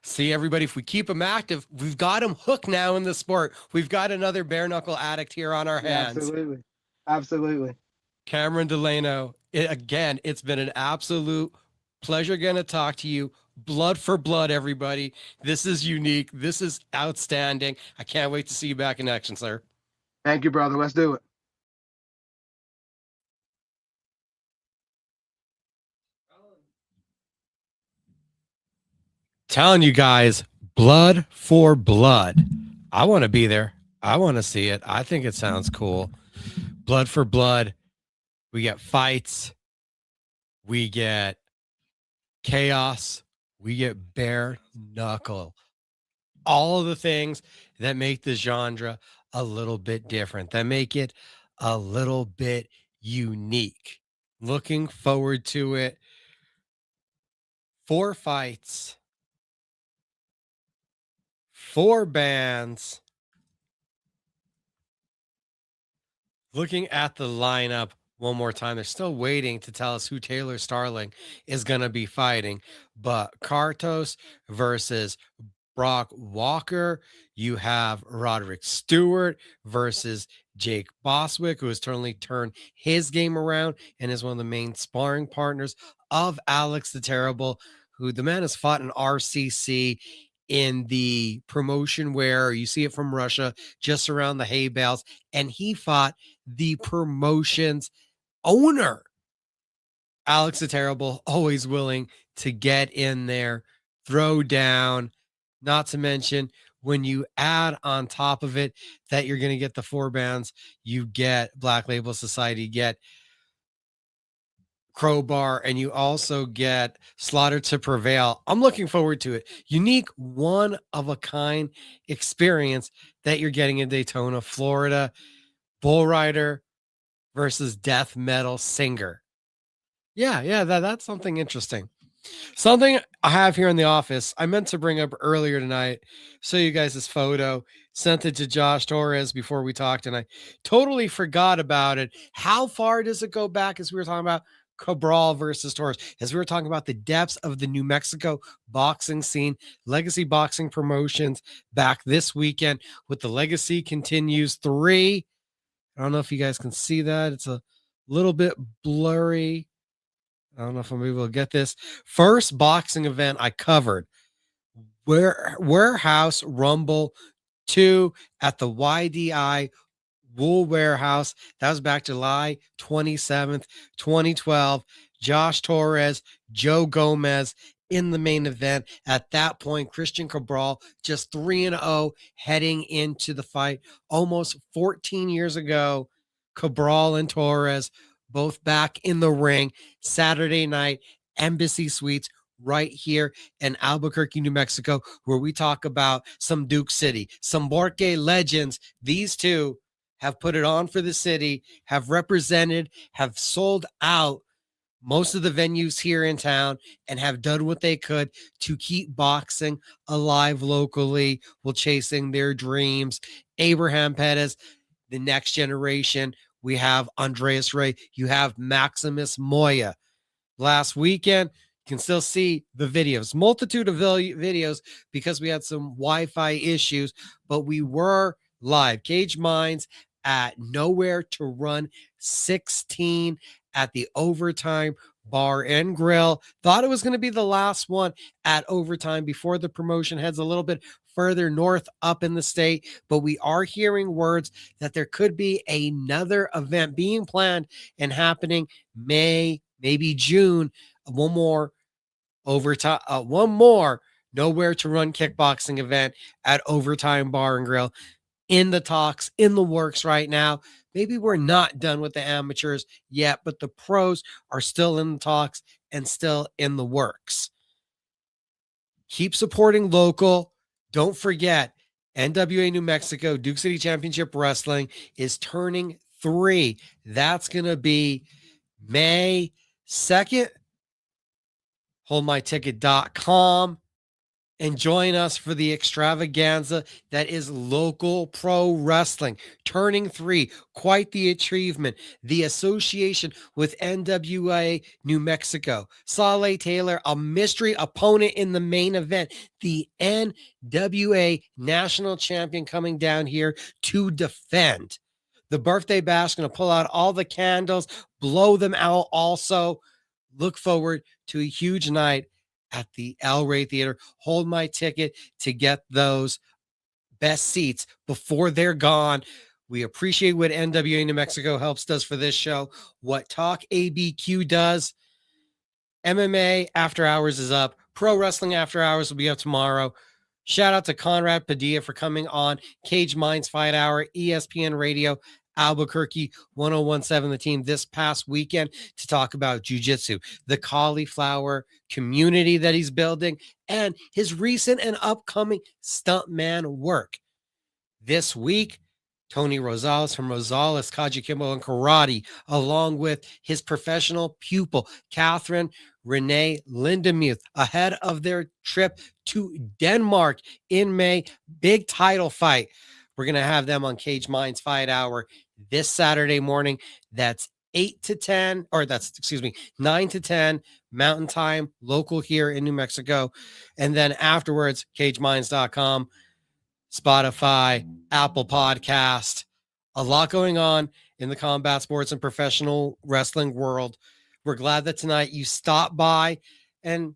Speaker 1: See, everybody, if we keep them active, we've got them hooked now in the sport. We've got another bare knuckle addict here on our hands.
Speaker 6: Absolutely. Absolutely.
Speaker 1: Cameron Delano, again, it's been an absolute pleasure getting to talk to you. Blood for blood, everybody. This is unique. This is outstanding. I can't wait to see you back in action, sir.
Speaker 6: Thank you, brother. Let's do it.
Speaker 1: Telling you guys, blood for blood. I want to be there. I want to see it. I think it sounds cool. Blood for blood. We get fights. We get chaos. We get bare knuckle. All of the things that make the genre a little bit different, that make it a little bit unique. Looking forward to it. 4 fights, 4 bands. Looking at the lineup one more time, they're still waiting to tell us who Taylor Starling is going to be fighting. But Kartos versus Brock Walker. You have Roderick Stewart versus Jake Boswick, who has turned his game around and is one of the main sparring partners of Alex the Terrible, who the man has fought in RCC in the promotion where you see it from Russia, just around the hay bales, and he fought the promotion's owner. Alex the Terrible, always willing to get in there, throw down, not to mention when you add on top of it that you're going to get the 4 bands, you get Black Label Society, you get Crowbar, and you also get Slaughter to Prevail. I'm looking forward to it. Unique, one of a kind experience that you're getting in Daytona, Florida. Bull Rider versus death metal singer. Yeah, that's something interesting. Something I have here in the office, I meant to bring up earlier tonight. Show you guys this photo. Sent it to Josh Torres before we talked, and I totally forgot about it. How far does it go back as we were talking about Cabral versus Torres? As we were talking about the depths of the New Mexico boxing scene, Legacy Boxing Promotions back this weekend with the Legacy Continues 3. I don't know if you guys can see that. It's a little bit blurry. I don't know if I'm able to get this. First boxing event I covered, Warehouse Rumble 2 at the YDI Wool Warehouse. That was back July 27th, 2012. Josh Torres, Joe Gomez in the main event. At that point, Christian Cabral just 3-0 heading into the fight. Almost 14 years ago, Cabral and Torres both back in the ring. Saturday night, Embassy Suites right here in Albuquerque, New Mexico, where we talk about some Duke City, some Borque legends. These two have put it on for the city, have represented, have sold out most of the venues here in town, and have done what they could to keep boxing alive locally while chasing their dreams. Abraham Pettis, the next generation. We have Andreas Ray. You have Maximus Moya. Last weekend, you can still see the videos, multitude of videos because we had some Wi-Fi issues, but we were live. Cage Minds at Nowhere to Run 16 at the Overtime Bar and Grill. Thought it was going to be the last one at Overtime before the promotion heads a little bit further north up in the state, but we are hearing words that there could be another event being planned and happening May, maybe June. One more Overtime, one more Nowhere to Run kickboxing event at Overtime Bar and Grill. In the talks, in the works right now. Maybe we're not done with the amateurs yet, but the pros are still in the talks and still in the works. Keep supporting local. Don't forget, NWA New Mexico Duke City Championship Wrestling is turning 3. That's going to be May 2nd. HoldMyTicket.com. and join us for the extravaganza that is local pro wrestling. Turning 3, quite the achievement. The association with NWA New Mexico. Saleh Taylor, a mystery opponent in the main event. The NWA national champion coming down here to defend. The birthday bash going to pull out all the candles, blow them out also. Look forward to a huge night at the El Rey Theater. Hold my ticket to get those best seats before they're gone. We appreciate what NWA New Mexico helps us for this show, what Talk ABQ does. MMA After Hours is up. Pro Wrestling After Hours will be up tomorrow. Shout out to Conrad Padilla for coming on Cage Minds Fight Hour, ESPN Radio, Albuquerque 1017 The Team this past weekend to talk about jiu-jitsu, the cauliflower community that he's building, and his recent and upcoming stuntman work. This week, Tony Rosales from Rosales, Kaji Kimbo, and Karate, along with his professional pupil, Catherine Renee Lindemuth, ahead of their trip to Denmark in May. Big title fight. We're going to have them on Cage Minds Fight Hour this Saturday morning. That's 9 to 10 Mountain Time, local here in New Mexico. And then afterwards, cageminds.com, Spotify, Apple Podcast. A lot going on in the combat sports and professional wrestling world. We're glad that tonight you stopped by and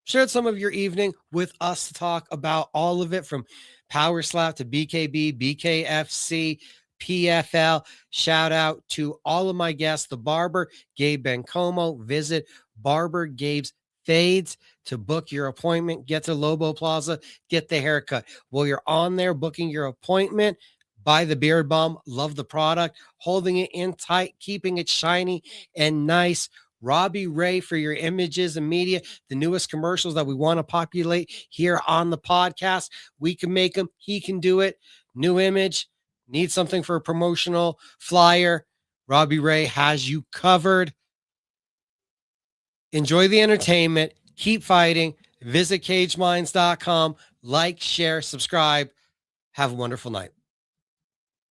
Speaker 1: shared some of your evening with us to talk about all of it, from Power Slap to BKB, BKFC, PFL. Shout out to all of my guests, the Barber, Gabe Bencomo. Visit Barber Gabe's Fades to book your appointment. Get to Lobo Plaza, get the haircut. While you're on there booking your appointment, buy the beard balm. Love the product. Holding it in tight, keeping it shiny and nice. Robbie Ray for your images and media, the newest commercials that we want to populate here on the podcast. We can make them. He can do it. New image. Need something for a promotional flyer. Robbie Ray has you covered. Enjoy the entertainment. Keep fighting. Visit cageminds.com. Like, share, subscribe. Have a wonderful night.